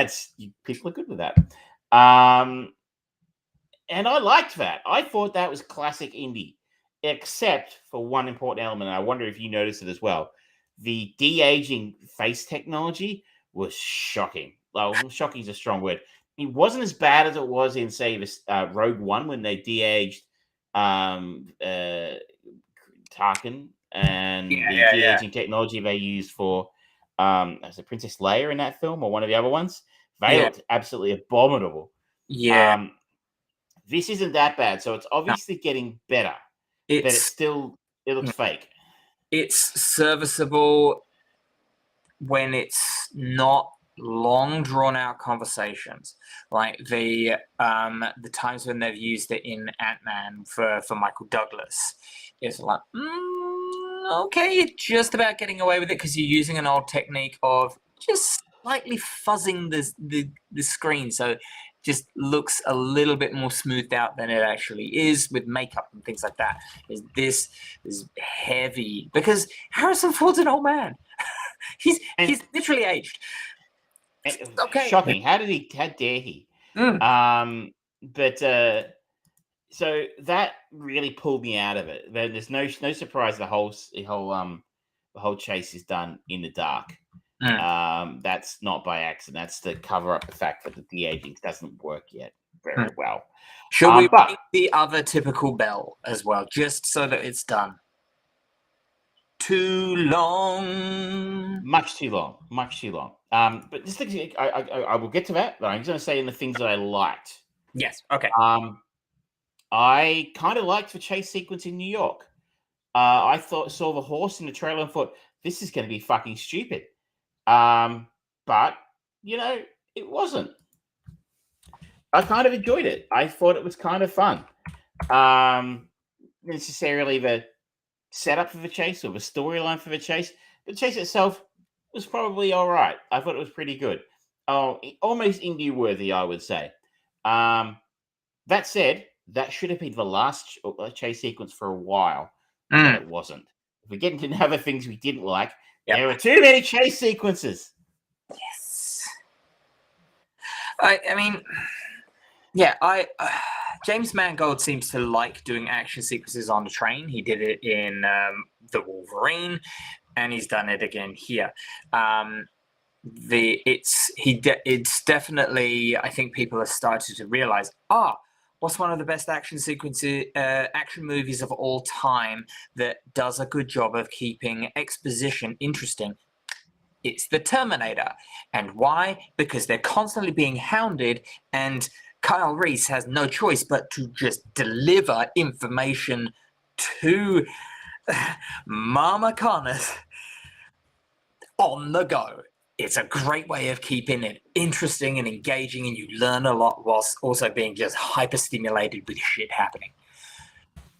people are good with that. And I liked that. I thought that was classic Indy, except for one important element. And I wonder if you noticed it as well. The de-aging face technology was shocking. Well, shocking is a strong word. It wasn't as bad as it was in, say, Rogue One when they de-aged Tarkin and the de-aging technology they used for as a Princess Leia in that film or one of the other ones. They looked absolutely abominable. Yeah. This isn't that bad, so it's obviously getting better. But it looks fake. It's serviceable when it's not long drawn out conversations, like the times when they've used it in Ant-Man for Michael Douglas. It's like, okay, you're just about getting away with it because you're using an old technique of just slightly fuzzing the screen, so just looks a little bit more smoothed out than it actually is with makeup and things like that. This is heavy because Harrison Ford's an old man. He's literally aged. Okay. Shocking. How dare he? So that really pulled me out of it. There's no surprise the whole chase is done in the dark. That's not by accident. That's to cover up the fact that the de-aging doesn't work yet very well. Should we ring the other typical bell as well, just so that it's done? Too long. Much too long. But just I will get to that. But I'm just going to say in the things that I liked. Yes. Okay. I kind of liked the chase sequence in New York. I saw the horse in the trailer and thought, this is going to be fucking stupid. But it wasn't. I kind of enjoyed it. I thought it was kind of fun. Necessarily the setup for the chase or the storyline for the chase. The chase itself was probably all right. I thought it was pretty good. almost indie worthy, I would say. That said, that should have been the last chase sequence for a while, but it wasn't. If we get into other things we didn't like, there were too many chase sequences. Yes. I mean, James Mangold seems to like doing action sequences on the train. He did it in The Wolverine, and he's done it again here. It's definitely, I think people have started to realize, what's one of the best action movies of all time that does a good job of keeping exposition interesting? It's The Terminator. And why? Because they're constantly being hounded, and Kyle Reese has no choice but to just deliver information to Mama Connors on the go. It's a great way of keeping it interesting and engaging, and you learn a lot whilst also being just hyper-stimulated with shit happening.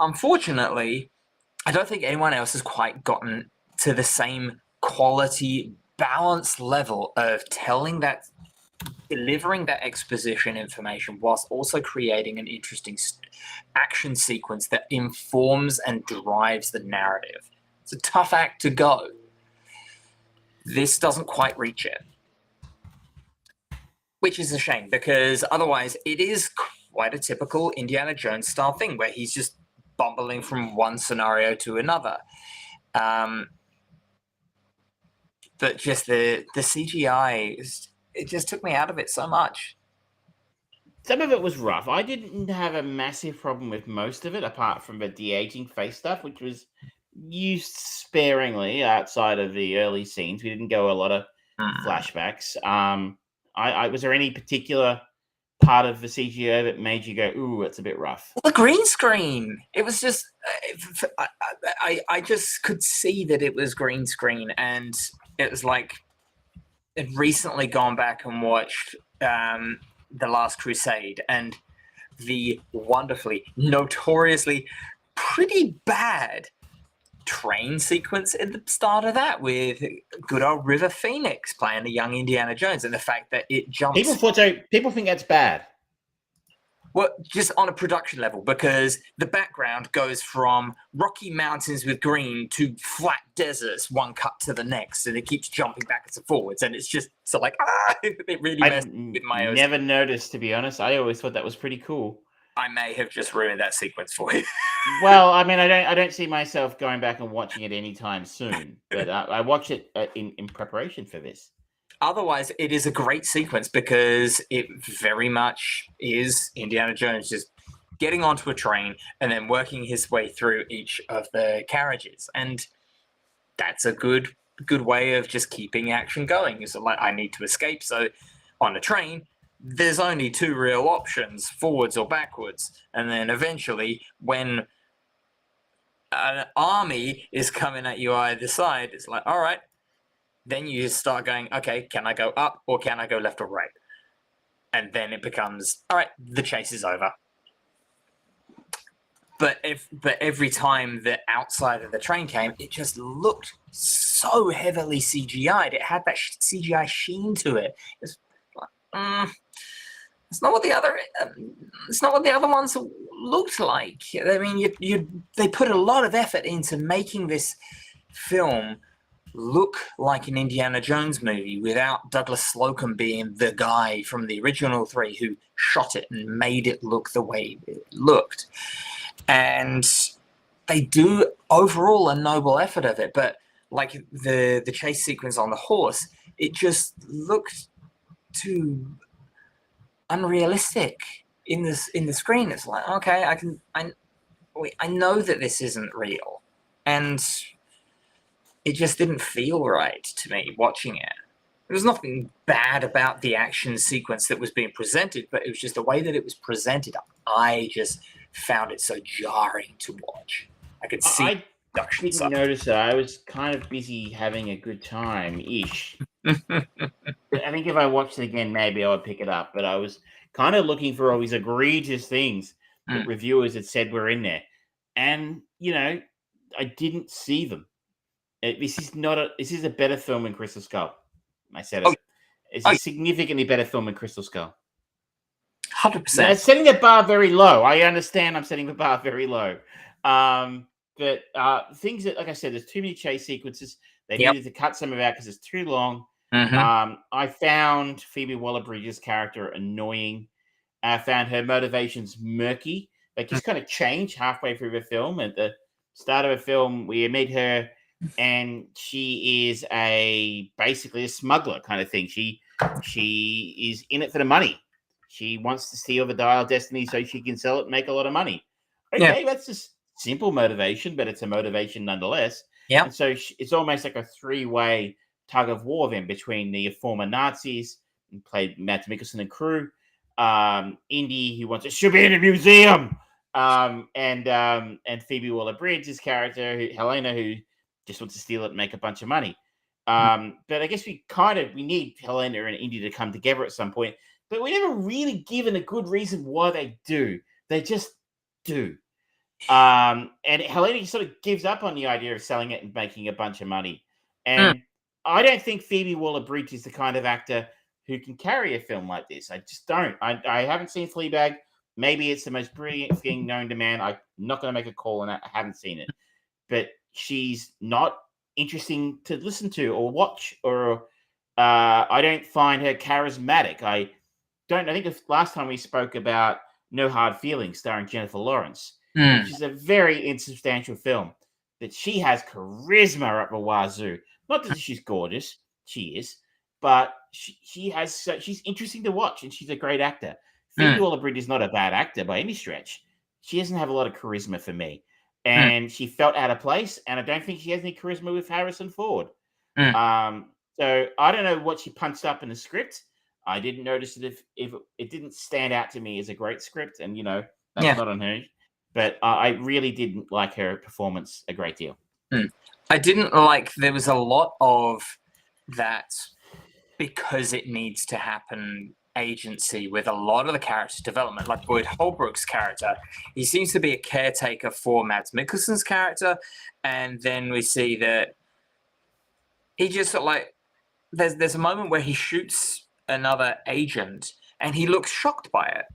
Unfortunately, I don't think anyone else has quite gotten to the same quality, balanced level of delivering that exposition information whilst also creating an interesting action sequence that informs and drives the narrative. It's a tough act to go. This doesn't quite reach it, which is a shame, because otherwise it is quite a typical Indiana Jones style thing where he's just bumbling from one scenario to another. But just the CGI, it just took me out of it so much. Some of it was rough. I didn't have a massive problem with most of it, apart from the de-aging face stuff, which was used sparingly outside of the early scenes. We didn't go a lot of flashbacks. Was there any particular part of the CGI that made you go, ooh, it's a bit rough? The green screen. It was just, I just could see that it was green screen, and it was like, I'd recently gone back and watched The Last Crusade, and the wonderfully, notoriously pretty bad train sequence at the start of that with good old River Phoenix playing the young Indiana Jones, and the fact that it jumps. People think that's bad. Well, just on a production level, because the background goes from rocky mountains with green to flat deserts, one cut to the next, and it keeps jumping backwards and forwards, and it's just so like it really messed with my OCD. Never noticed, to be honest. I always thought that was pretty cool. I may have just ruined that sequence for you. Well, I mean, I don't see myself going back and watching it anytime soon, but I watched it in preparation for this. Otherwise, it is a great sequence because it very much is Indiana Jones just getting onto a train and then working his way through each of the carriages, and that's a good way of just keeping action going. So, like, I need to escape, so on a train, there's only two real options, forwards or backwards. And then eventually, when an army is coming at you either side, it's like, all right, then you start going, okay, can I go up or can I go left or right? And then it becomes, all right, the chase is over. But every time the outside of the train came, it just looked so heavily CGI'd. It had that CGI sheen to it. It's like, it's not what the other ones looked like. I mean, they put a lot of effort into making this film look like an Indiana Jones movie without Douglas Slocum being the guy from the original three who shot it and made it look the way it looked. And they do overall a noble effort of it, but like the chase sequence on the horse, it just looked too unrealistic in the screen. It's like, okay, I know that this isn't real, and it just didn't feel right to me watching it. There was nothing bad about the action sequence that was being presented, but it was just the way that it was presented. I just found it so jarring to watch. I could see. I didn't notice that. I was kind of busy having a good time-ish. I think if I watched it again, maybe I would pick it up. But I was kind of looking for all these egregious things that reviewers had said were in there. And, I didn't see them. This is a better film than Crystal Skull. I said it. is Oh, a significantly better film than Crystal Skull. 100%. Now, it's setting the bar very low. I understand I'm setting the bar very low. But things that, like I said, there's too many chase sequences. They needed to cut some of it out because it's too long. I found Phoebe Waller-Bridge's character annoying. I found her motivations murky. They just kind of change halfway through the film. At the start of the film, we meet her, and she is basically a smuggler kind of thing. She is in it for the money. She wants to steal the Dial of Destiny so she can sell it and make a lot of money. Okay, that's just simple motivation, but it's a motivation nonetheless. Yeah. And so it's almost like a three-way tug of war then between the former Nazis, played Matt Mikkelsen and crew, Indy, who wants it should be in a museum, and Phoebe Waller-Bridge's character, Helena, who just wants to steal it and make a bunch of money. But I guess we need Helena and Indy to come together at some point. But we never really given a good reason why they do. They just do. And Helena sort of gives up on the idea of selling it and making a bunch of money. And I don't think Phoebe Waller-Bridge is the kind of actor who can carry a film like this. I just don't. I haven't seen Fleabag. Maybe it's the most brilliant thing known to man. I'm not going to make a call on that. I haven't seen it. But she's not interesting to listen to or watch. Or I don't find her charismatic. I think the last time we spoke about No Hard Feelings starring Jennifer Lawrence, which is a very insubstantial film, that she has charisma up the wazoo. Not that she's gorgeous, she is, but she's interesting to watch, and she's a great actor. Phoebe Waller-Bridge is not a bad actor by any stretch. She doesn't have a lot of charisma for me, and she felt out of place, and I don't think she has any charisma with Harrison Ford. So I don't know what she punched up in the script. I didn't notice it if it didn't stand out to me as a great script, and that's not on her. But I really didn't like her performance a great deal. I didn't like, there was a lot of that because it needs to happen agency with a lot of the character development. Like Boyd Holbrook's character, he seems to be a caretaker for Mads Mikkelsen's character, and then we see that he just sort of like, there's a moment where he shoots another agent and he looks shocked by it.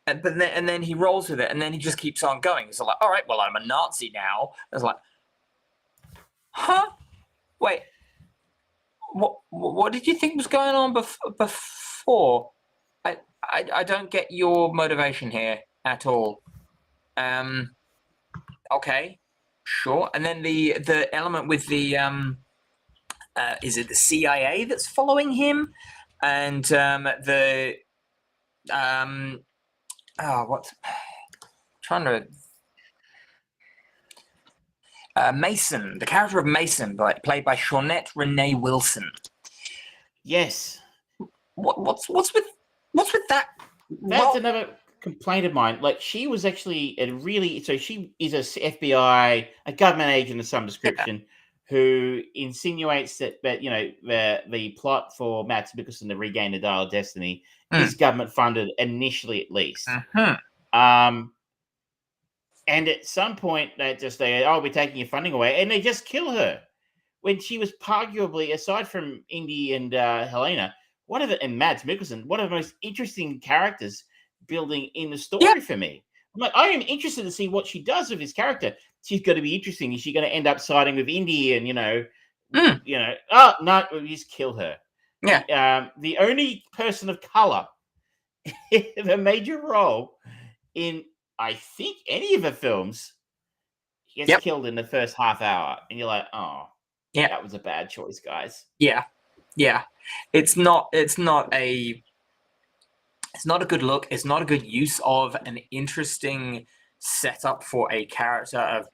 And then he rolls with it, and then he just keeps on going. He's like, all right, well, I'm a Nazi now. I was like, huh? Wait, what did you think was going on before? I don't get your motivation here at all. Okay, sure. And then the element with the is it the CIA that's following him? And Mason, the character of Mason, played by Shawnette Renee Wilson. Yes. What's with that? That's another complaint of mine. Like, she was actually she is a FBI, a government agent of some description, who insinuates that the plot for Mads Mikkelsen to regain the Dial of Destiny is government funded initially, at least. And at some point, they say, "Oh, we're taking your funding away," and they just kill her when she was arguably, aside from Indy and Helena, and Mads Mikkelsen, one of the most interesting characters building in the story for me. I'm like, I am interested to see what she does with this character. She's going to be interesting. Is she going to end up siding with Indy and oh no, we'll just kill her. Yeah. The only person of color in a major role in, I think, any of the films gets killed in the first half hour, and you're like, oh, that was a bad choice, guys. Yeah. It's not a good look. It's not a good use of an interesting setup for a character of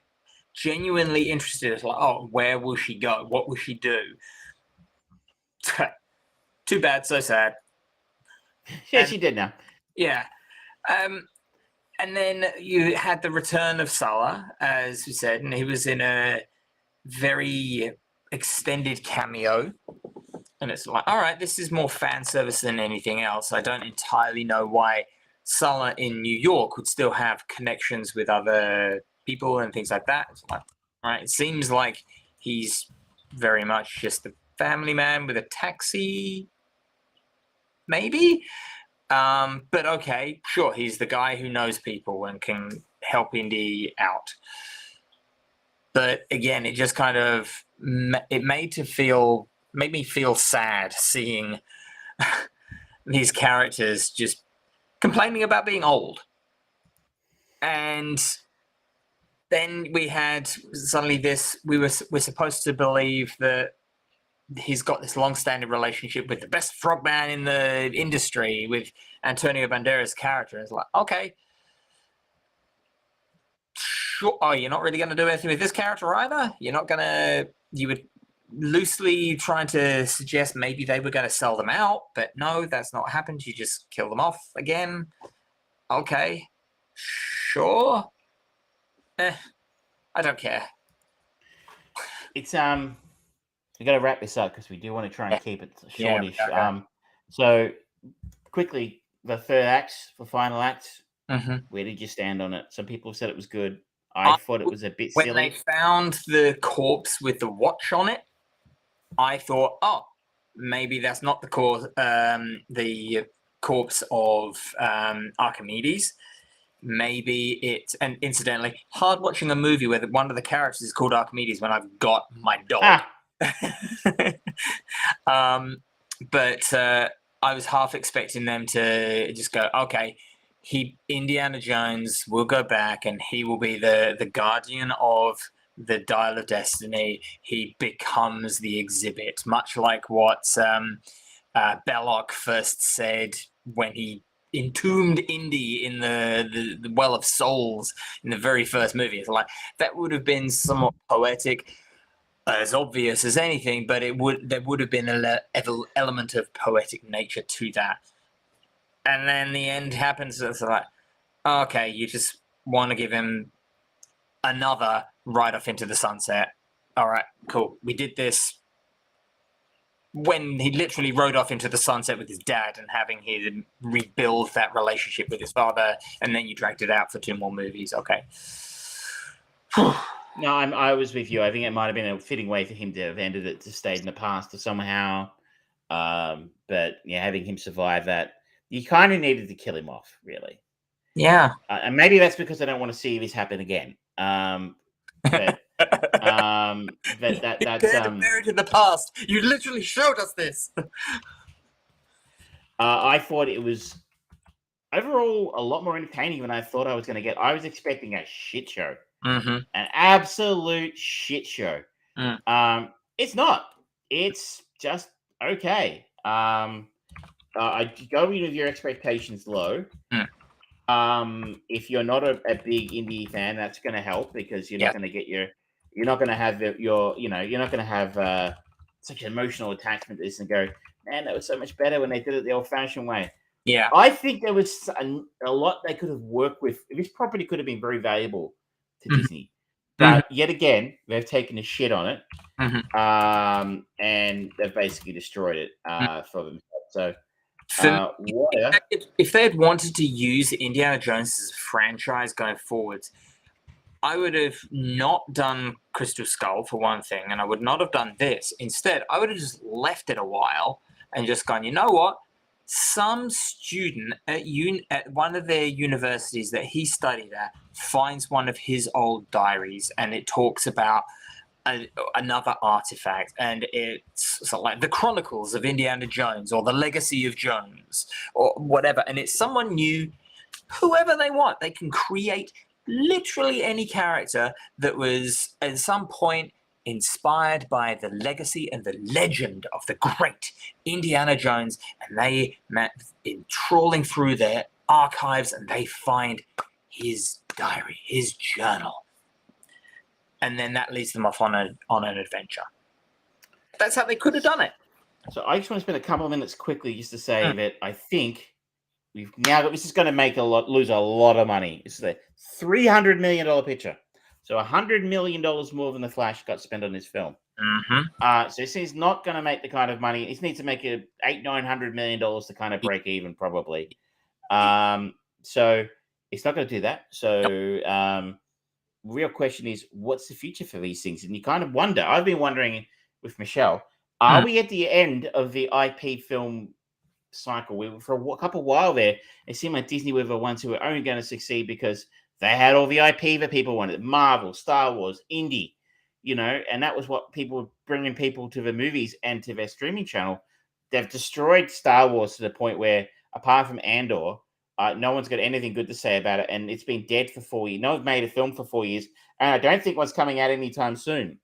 genuinely interested. It's like, oh, where will she go? What will she do? Too bad, so sad. Yeah, she did now. Yeah. And then you had the return of Salah, as we said, and he was in a very extended cameo. And it's like, all right, this is more fan service than anything else. I don't entirely know why Salah in New York would still have connections with other people and things like that. It's like, all right, it seems like he's very much just a family man with a taxi maybe. But okay, sure, he's the guy who knows people and can help Indy out. But again, it just kind of it made me feel sad seeing these characters just complaining about being old. And then we had suddenly this. We're supposed to believe that he's got this long-standing relationship with the best frogman in the industry, with Antonio Banderas' character. It's like, okay, sure. Oh, you're not really going to do anything with this character either? You're not going to... You were loosely trying to suggest maybe they were going to sell them out, but no, that's not happened. You just kill them off again. Okay, sure. I don't care. It's we got to wrap this up because we do want to try and keep it shortish. Yeah, so quickly, the third act, the final act. Mm-hmm. Where did you stand on it? Some people said it was good. I thought it was a bit silly. When they found the corpse with the watch on it, I thought, oh, maybe that's not the corpse of Archimedes. Maybe it's, and incidentally, hard watching a movie where one of the characters is called Archimedes when I've got my dog. But I was half expecting them to just go, okay, Indiana Jones will go back and he will be the guardian of the Dial of Destiny. He becomes the exhibit, much like what Belloc first said when he entombed Indy in the Well of Souls in the very first movie. It's like that would have been somewhat poetic, as obvious as anything, but there would have been an element of poetic nature to that. And then the end happens. It's like, okay, you just want to give him another ride off into the sunset. All right, cool. We did this when he literally rode off into the sunset with his dad and having him rebuild that relationship with his father, and then you dragged it out for 2 more movies. Okay. No, I was with you. I think it might have been a fitting way for him to have ended it, to stay in the past or somehow. But yeah, having him survive that, you kind of needed to kill him off, really. Yeah. And maybe that's because I don't want to see this happen again. But that's buried in the past. You literally showed us this. I thought it was overall a lot more entertaining than I thought I was going to get. I was expecting a shit show, an absolute shit show. It's not. It's just okay. I go in with your expectations low. If you're not a big indie fan, that's going to help because you're not going to get you're not going to have you're not going to have such an emotional attachment to this and go, man, that was so much better when they did it the old-fashioned way. Yeah, I think there was a lot they could have worked with. This property could have been very valuable to Disney, but yet again, they've taken a shit on it, and they've basically destroyed it for themselves. So. If they had wanted to use Indiana Jones as a franchise going forwards, I would have not done Crystal Skull for one thing, and I would not have done this. Instead, I would have just left it a while and just gone, you know what? Some student at one of their universities that he studied at finds one of his old diaries, and it talks about another artifact, and it's sort of like the Chronicles of Indiana Jones or the Legacy of Jones or whatever, and it's someone new, whoever they want. They can create literally any character that was at some point inspired by the legacy and the legend of the great Indiana Jones, and they met in trawling through their archives and they find his diary, his journal. And then that leads them off on an adventure. That's how they could have done it. So I just want to spend a couple of minutes quickly just to say that I think we've now got, this is going to lose a lot of money. This is a $300 million picture. So $100 million more than The Flash got spent on this film. So this is not going to make the kind of money. It needs to make it $800-900 million to kind of break even, probably. So it's not going to do that. So real question is, what's the future for these things? And you kind of wonder. I've been wondering with Michelle, are we at the end of the IP film cycle. For a couple of while there, it seemed like Disney were the ones who were only going to succeed because they had all the IP that people wanted: Marvel, Star Wars, indie, and that was what people were bringing people to the movies and to their streaming channel. They've destroyed Star Wars to the point where, apart from Andor, no one's got anything good to say about it, and it's been dead for 4 years. No one's made a film for 4 years, and I don't think one's coming out anytime soon.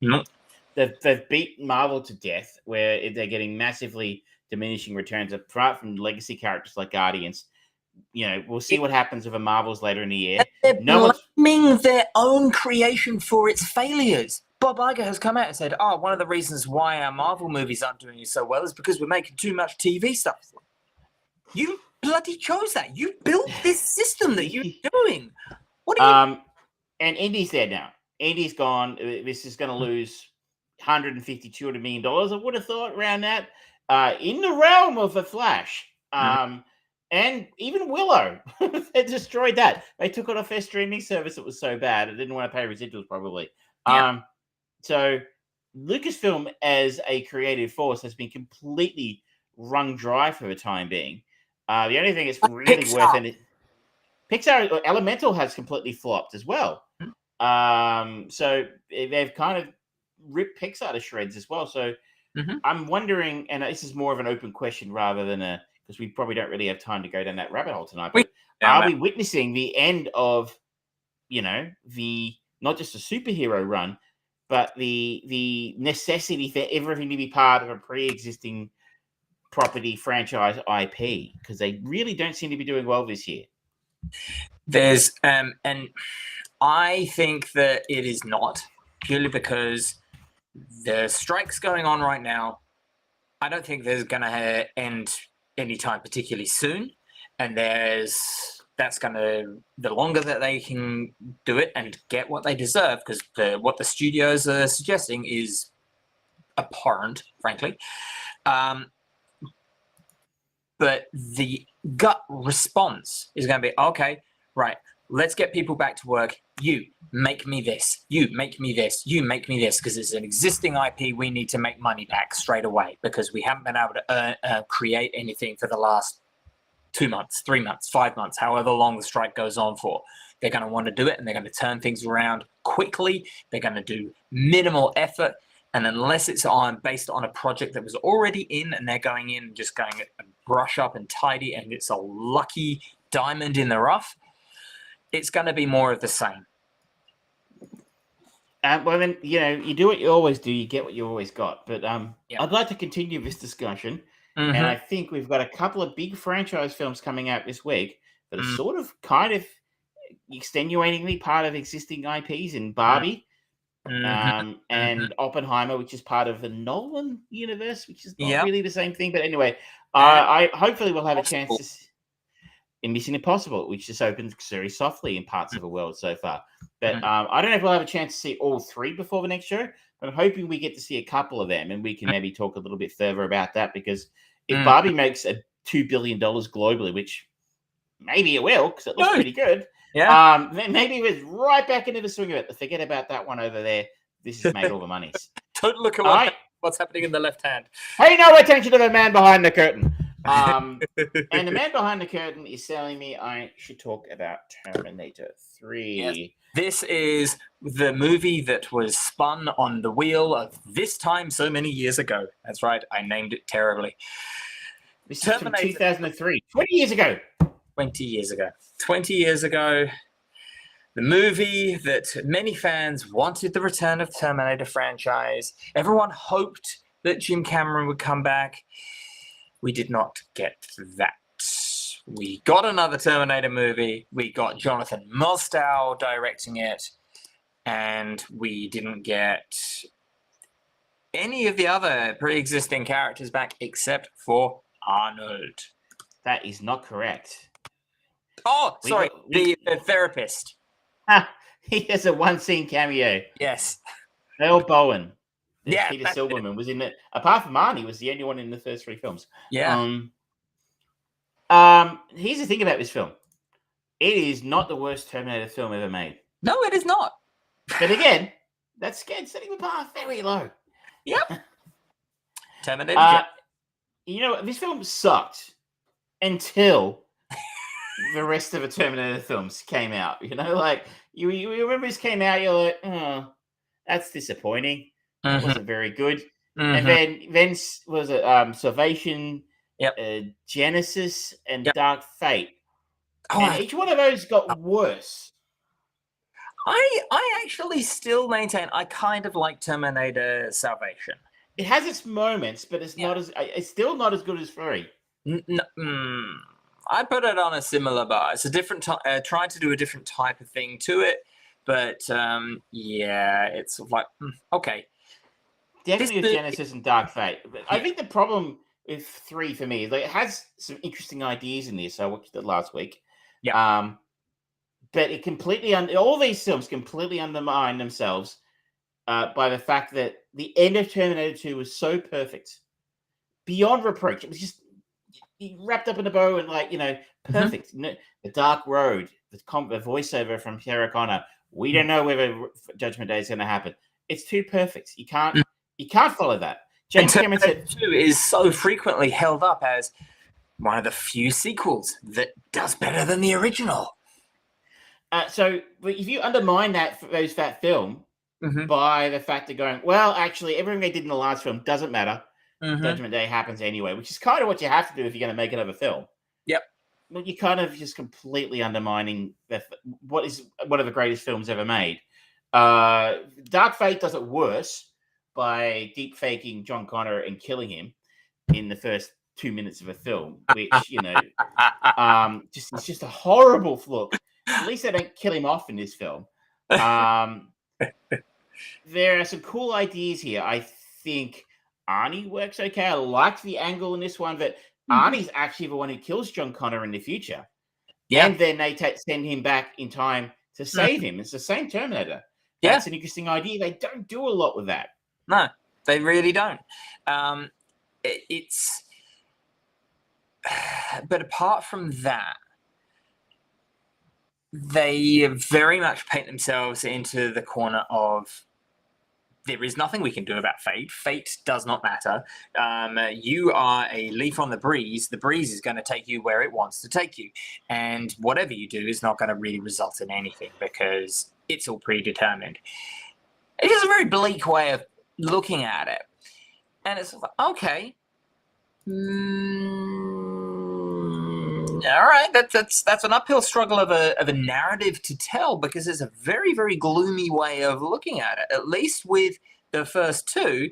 Nope. They've beat Marvel to death, where they're getting massively diminishing returns, apart from legacy characters like Guardians. We'll see what happens with the Marvels later in the year. They're blaming their own creation for its failures. Bob Iger has come out and said, one of the reasons why our Marvel movies aren't doing so well is because we're making too much TV stuff. You bloody chose that. You built this system that you're doing. What are you... And Indy's there now. Indy's gone. This is going to lose $150, $200 million. I would have thought around that. In the realm of The Flash. And even Willow, they destroyed that. They took it off their streaming service. It was so bad. It didn't want to pay residuals, probably. Yeah. So Lucasfilm, as a creative force, has been completely wrung dry for the time being. The only thing that's really worth it, Pixar Elemental has completely flopped as well. So they've kind of ripped Pixar to shreds as well. So I'm wondering, and this is more of an open question rather than because we probably don't really have time to go down that rabbit hole tonight. But are we witnessing the end of, the not just a superhero run, but the necessity for everything to be part of a pre-existing property franchise IP? Because they really don't seem to be doing well this year. There's and I think that it is not, purely because the strike's going on right now. I don't think there's going to end anytime particularly soon, and that's going to, the longer that they can do it and get what they deserve, because what the studios are suggesting is abhorrent, frankly. But the gut response is going to be, okay, right, let's get people back to work. You make me this. You make me this. You make me this, because it's an existing IP. We need to make money back straight away because we haven't been able to create anything for the last 2 months, 3 months, 5 months, however long the strike goes on for. They're going to want to do it, and they're going to turn things around quickly. They're going to do minimal effort. And unless it's based on a project that was already in, and they're going in and just going and brush up and tidy, and it's a lucky diamond in the rough, it's going to be more of the same. Well, then, you do what you always do. You get what you always got. But I'd like to continue this discussion. And I think we've got a couple of big franchise films coming out this week that are sort of kind of extenuatingly part of existing IPs in Barbie. And Oppenheimer, which is part of the Nolan universe, which is not really the same thing. But anyway, I hopefully we'll have a chance to in Mission Impossible, which just opens very softly in parts of the world so far. But I don't know if we'll have a chance to see all three before the next show, but I'm hoping we get to see a couple of them, and we can maybe talk a little bit further about that, because if Barbie makes $2 billion globally, which maybe it will, because it looks pretty good, then maybe we're right back into the swing of it. Forget about that one over there. This has made all the monies. Don't look at what's happening in the left hand. Pay no attention to the man behind the curtain. And the man behind the curtain is telling me I should talk about Terminator 3. Yes. This is the movie that was spun on the wheel of This Time So Many Years Ago. That's right. I named it terribly. This is from 2003. 20 years ago. 20 years ago. 20 years ago. The movie that many fans wanted the return of Terminator franchise. Everyone hoped that Jim Cameron would come back. We did not get that. We got another Terminator movie. We got Jonathan Mostow directing it. And we didn't get any of the other pre-existing characters back except for Arnold. That is not correct. Oh, sorry. The therapist. He has a one-scene cameo. Yes. Earl Bowen. Yeah, Peter Silverman was in it. Apart from Arnie, was the only one in the first three films. Yeah. Here's the thing about this film. It is not the worst Terminator film ever made. No, it is not. But again, that's setting the bar very low. Yep. Terminator. You know, this film sucked until the rest of the Terminator films came out. You know, like you remember this came out, you're like, oh, that's disappointing. That Mm-hmm. wasn't very good. And Mm-hmm. then was it Salvation, Yep. Genesis, and Yep. Dark Fate, Oh, and each one of those got worse. I actually still maintain I kind of like Terminator Salvation. It has its moments, but it's Yeah. not as it's still not as good as 3. I put it on a similar bar. It's a different trying to do a different type of thing to it, but yeah, it's sort of like okay. Definitely with This Genesis and Dark Fate. But I yeah, think the problem with 3 for me is like it has some interesting ideas in this. I watched it last week. yeah. But it completely all these films completely undermine themselves by the fact that the end of Terminator 2 was so perfect, beyond reproach. It was just wrapped up in a bow and Mm-hmm. perfect. The Dark Road, the voiceover from Sarah Connor. We don't know whether Judgment Day is going to happen. It's too perfect. You can't follow that. And James Cameron Terminator said 2 is so frequently held up as one of the few sequels that does better than the original. so. If you undermine that film Mm-hmm. by the fact of going, well, actually, everything they did in the last film doesn't matter. Mm-hmm. Judgment Day happens anyway, which is kind of what you have to do if you're going to make another film. Yep. But you're kind of just completely undermining what is one of the greatest films ever made. Dark Fate does it worse by deep faking John Connor and killing him in the first 2 minutes of a film, which it's just a horrible look. At least they don't kill him off in this film. There are some cool ideas here. I think Arnie works okay. I liked the angle in this one, but Arnie's actually the one who kills John Connor in the future. Yeah. And then they send him back in time to save him. It's the same Terminator. Yeah. That's an interesting idea. They don't do a lot with that. No, they really don't. But apart from that, they very much paint themselves into the corner of there is nothing we can do about fate. Fate does not matter. You are a leaf on the breeze. The breeze is going to take you where it wants to take you. And whatever you do is not going to really result in anything because it's all predetermined. It's just a very bleak way of looking at it. And it's like, okay. All right, that's an uphill struggle of a narrative to tell because it's a very, very gloomy way of looking at it. At least with the first two,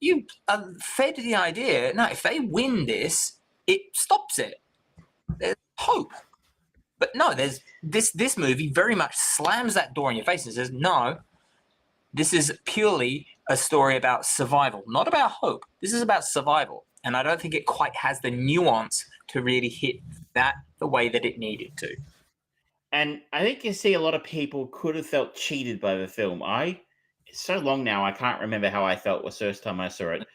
you are fed the idea, no, if they win this, it stops it. There's hope. But no, there's this movie very much slams that door in your face and says, no, this is purely a story about survival, not about hope. This is about survival. And I don't think it quite has the nuance to really hit that the way that it needed to. And I think you see a lot of people could have felt cheated by the film. It's so long now, I can't remember how I felt the first time I saw it.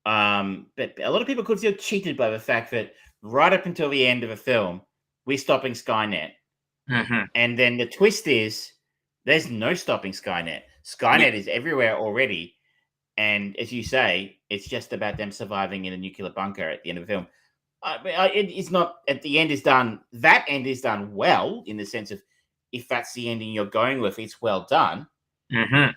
But a lot of people could feel cheated by the fact that right up until the end of the film, we're stopping Skynet. Mm-hmm. And then the twist is there's no stopping Skynet. Skynet is everywhere already. And as you say, it's just about them surviving in a nuclear bunker at the end of the film. It's not at the end is done. That end is done well in the sense of if that's the ending you're going with, it's well done. Mm-hmm.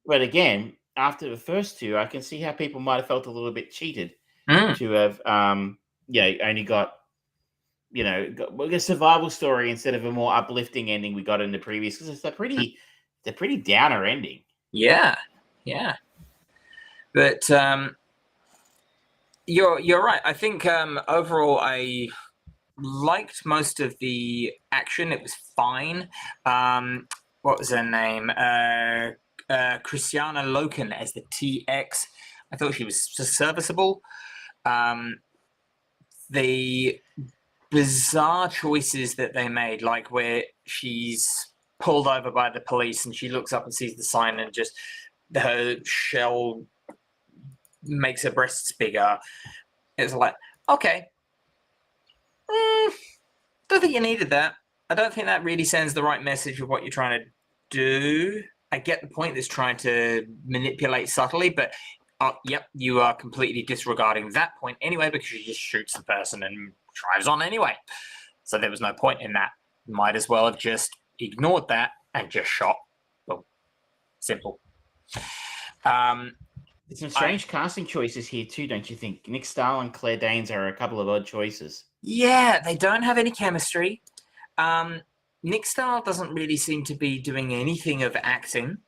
But again, after the first two, I can see how people might have felt a little bit cheated to have, only got, a survival story instead of a more uplifting ending we got in the previous because it's a pretty downer ending. Yeah. But you're right. I think overall I liked most of the action. It was fine. What was her name? Christiana Loken as the TX. I thought she was serviceable. The bizarre choices that they made, like where she's pulled over by the police and she looks up and sees the sign and just her shell makes her breasts bigger. It's like, okay. Don't think you needed that. I don't think that really sends the right message of what you're trying to do. I get the point that's trying to manipulate subtly, but Oh, yep, you are completely disregarding that point anyway because she just shoots the person and drives on anyway. So there was no point in that. Might as well have just ignored that and just shot. Boom. Simple. There's some strange casting choices here too, don't you think? Nick Stahl and Claire Danes are a couple of odd choices. Yeah, they don't have any chemistry. Nick Stahl doesn't really seem to be doing anything of acting.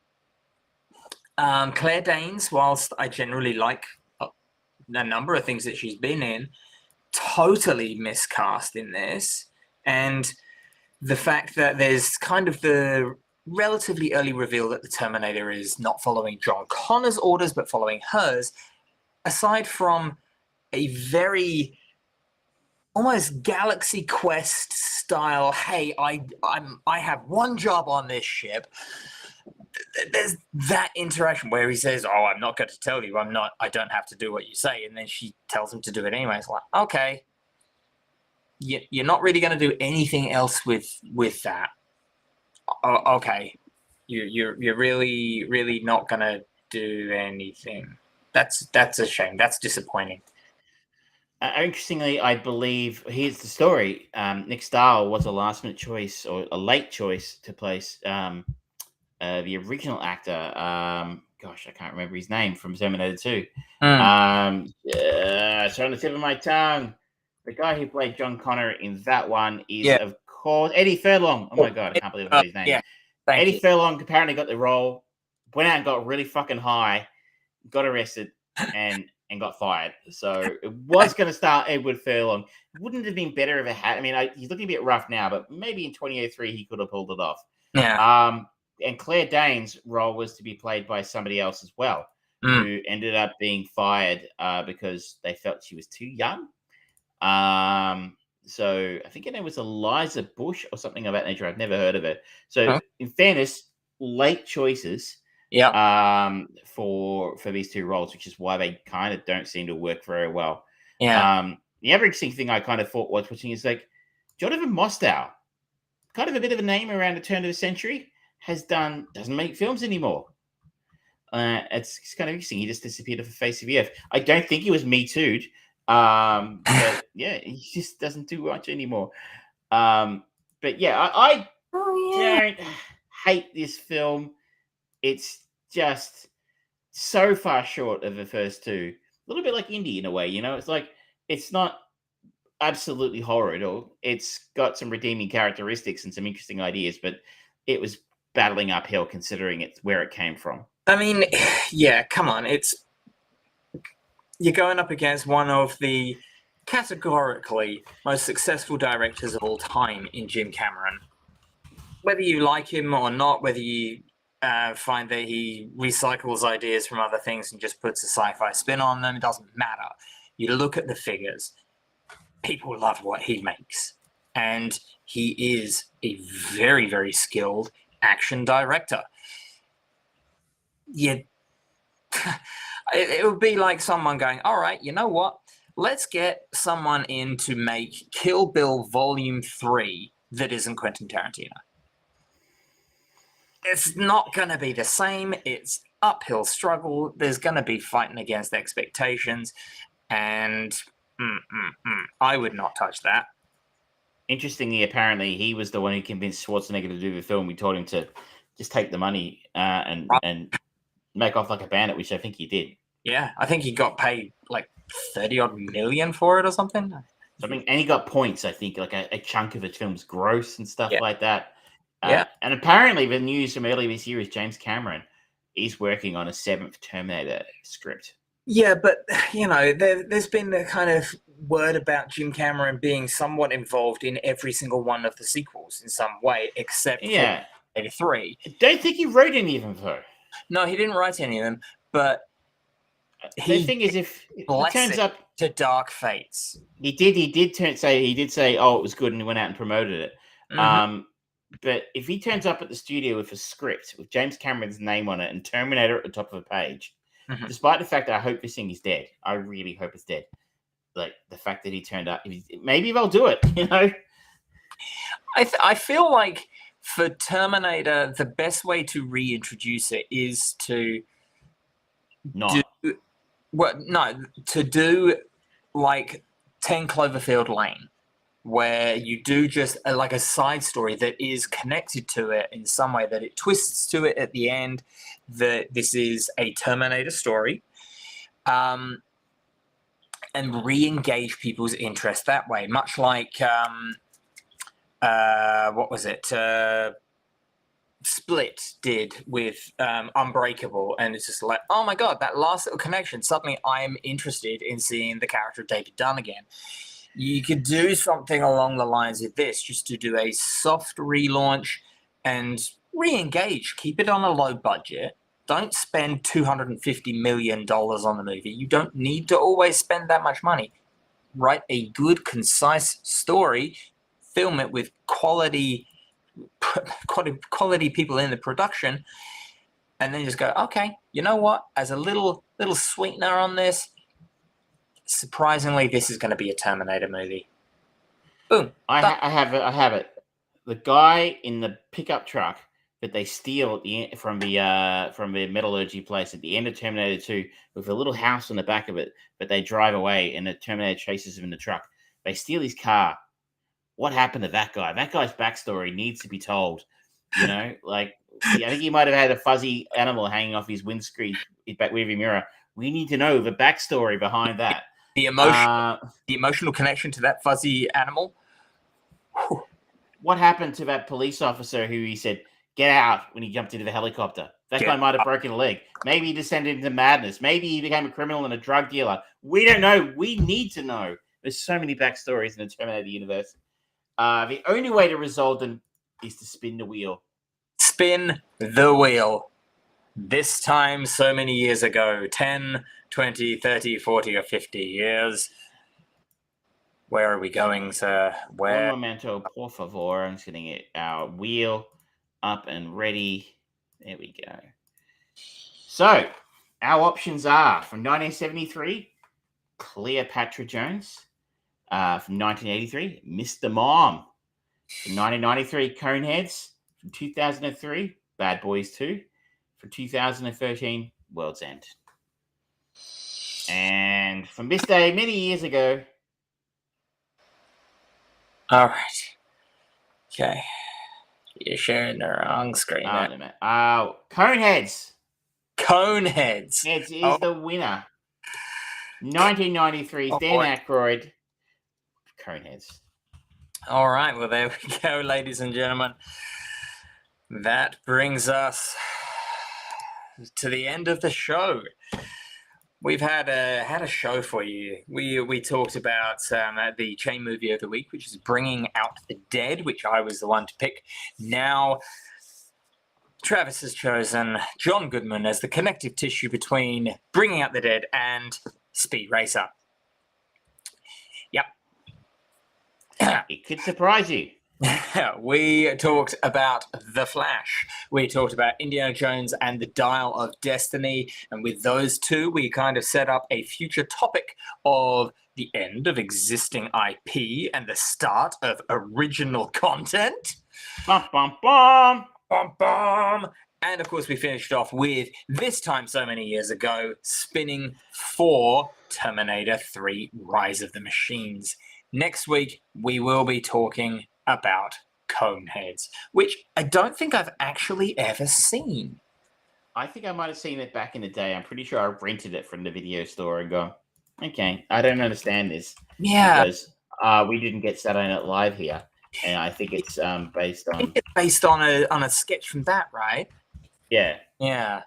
Claire Danes, whilst I generally like a number of things that she's been in, totally miscast in this. And the fact that there's kind of the relatively early reveal that the Terminator is not following John Connor's orders, but following hers, aside from a very almost Galaxy Quest style, hey, I have one job on this ship. There's that interaction where he says, "Oh, I'm not going to tell you. I don't have to do what you say," and then she tells him to do it anyway. It's like, okay, you're not really going to do anything else with that. Okay, you're really not going to do anything. That's a shame. That's disappointing. Interestingly, I believe here's the story. Nick Stahl was a last-minute choice or a late choice to place the original actor. Gosh, I can't remember his name from Terminator 2. It's on the tip of my tongue. The guy who played John Connor in that one is, of course, Eddie Furlong. Oh my god, I can't believe I got his name. Yeah, Eddie Furlong apparently got the role, went out and got really fucking high, got arrested, and got fired. So it was going to start Edward Furlong. Wouldn't it have been better if it had? I mean, he's looking a bit rough now, but maybe in 2003 he could have pulled it off. Yeah. And Claire Danes' role was to be played by somebody else as well, who ended up being fired because they felt she was too young. So I think her name was Eliza Bush or something of that nature. I've never heard of it. So in fairness, late choices. For these two roles, which is why they kind of don't seem to work very well. The other interesting thing I kind of thought was watching is like Jonathan Mostow, kind of a bit of a name around the turn of the century, doesn't make films anymore. It's kind of interesting. He just disappeared off the face of the earth. I don't think he was Me Too'd. But yeah, he just doesn't do much anymore. But yeah, I don't hate this film. It's just so far short of the first two. A little bit like Indie in a way, you know? It's like, it's not absolutely horror at all. It's got some redeeming characteristics and some interesting ideas, but it was battling uphill considering it's where it came from. I mean, yeah, come on. You're going up against one of the categorically most successful directors of all time in Jim Cameron. Whether you like him or not, whether you find that he recycles ideas from other things and just puts a sci-fi spin on them, it doesn't matter. You look at the figures. People love what he makes. And he is a very, very skilled action director. Yeah. It would be like someone going, all right, you know what? Let's get someone in to make Kill Bill Volume 3 that isn't Quentin Tarantino. It's not going to be the same. It's uphill struggle. There's going to be fighting against expectations. And I would not touch that. Interestingly, apparently, he was the one who convinced Schwarzenegger to do the film. We told him to just take the money and make off like a bandit, which I think he did. Yeah, I think he got paid like 30-odd million for it or something. And he got points, I think, like a chunk of the film's gross and stuff like that. And apparently the news from earlier this year is James Cameron is working on a 7th Terminator script. Yeah, but, you know, there's been the kind of word about Jim Cameron being somewhat involved in every single one of the sequels in some way, except for 83. I don't think he wrote any of them, though. No, he didn't write any of them, but the thing is, if he turns up to Dark Fates, he did say, oh, it was good, and he went out and promoted it. But if he turns up at the studio with a script with James Cameron's name on it and Terminator at the top of the page, despite the fact that I hope this thing is dead, I really hope it's dead. Like the fact that he turned up, maybe they'll do it. You know, I feel like for Terminator, the best way to reintroduce it is to Well, no, to do like 10 Cloverfield Lane, where you do just like a side story that is connected to it in some way, that it twists to it at the end, that this is a Terminator story, and re-engage people's interest that way, much like what was it? Split did with Unbreakable, and it's just like, oh my god, that last little connection. Suddenly, I'm interested in seeing the character of David Dunn again. You could do something along the lines of this, just to do a soft relaunch and re-engage. Keep it on a low budget. Don't spend $250 million on the movie. You don't need to always spend that much money. Write a good, concise story. Film it with quality people in the production, and then just go, okay, you know what? As a little sweetener on this, surprisingly, this is going to be a Terminator movie. Boom. I have it. The guy in the pickup truck that they steal at the end from the metallurgy place at the end of Terminator 2, with a little house on the back of it, but they drive away and the Terminator chases him in the truck. They steal his car. What happened to that guy? That guy's backstory needs to be told. You know, like, I think he might have had a fuzzy animal hanging off his windscreen, his back rearview mirror. We need to know the backstory behind that. The emotional connection to that fuzzy animal. Whew. What happened to that police officer who he said, get out, when he jumped into the helicopter? That guy might have broken a leg. Maybe he descended into madness. Maybe he became a criminal and a drug dealer. We don't know. We need to know. There's so many backstories in the Terminator universe. The only way to resolve them is to spin the wheel. Spin the wheel. This time so many years ago, 10, 20, 30, 40, or 50 years. Where are we going, sir? Where? Un momento, por favor. I'm just getting it. Our wheel up and ready. There we go. So, our options are from 1973, Cleopatra Jones. From 1983, Mr. Mom. From 1993, Coneheads. From 2003, Bad Boys 2. From 2013, World's End. And from this day, many years ago. All right. Okay. You're sharing the wrong screen. Coneheads. Coneheads. It is the winner. 1993, Dan Aykroyd. Coneheads. All right, well, there we go, ladies and gentlemen. That brings us to the end of the show. We've had a show for you. We talked about the chain movie of the week, which is Bringing Out the Dead, which I was the one to pick. Now, Travis has chosen John Goodman as the connective tissue between Bringing Out the Dead and Speed Racer. Yep. It could surprise you. We talked about The Flash. We talked about Indiana Jones and the Dial of Destiny. And with those two, we kind of set up a future topic of the end of existing IP and the start of original content. Bum, bum, bum. Bum, bum. And of course, we finished off with, this time so many years ago, spinning for Terminator 3 Rise of the Machines. Next week, we will be talking about Coneheads, which I don't think I've actually ever seen. I think I might have seen it back in the day. I'm pretty sure I rented it from the video store and go, okay, I don't understand this. Yeah. Because we didn't get Saturday Night Live here. And I think it's based on... I think it's based on a sketch from that, right? Yeah. Yeah.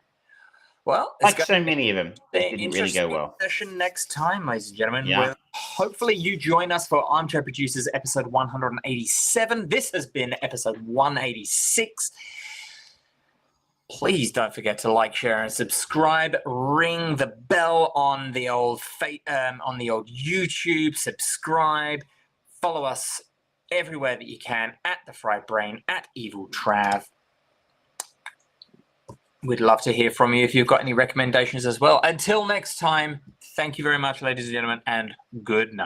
Well, like so many of them, it didn't really go well. Session next time, ladies and gentlemen. Yeah. Where hopefully you join us for Armchair Producers episode 187. This has been episode 186. Please don't forget to like, share, and subscribe. Ring the bell on the old YouTube. Subscribe. Follow us everywhere that you can at The Fried Brain, at Evil Trav. We'd love to hear from you if you've got any recommendations as well. Until next time, thank you very much, ladies and gentlemen, and good night.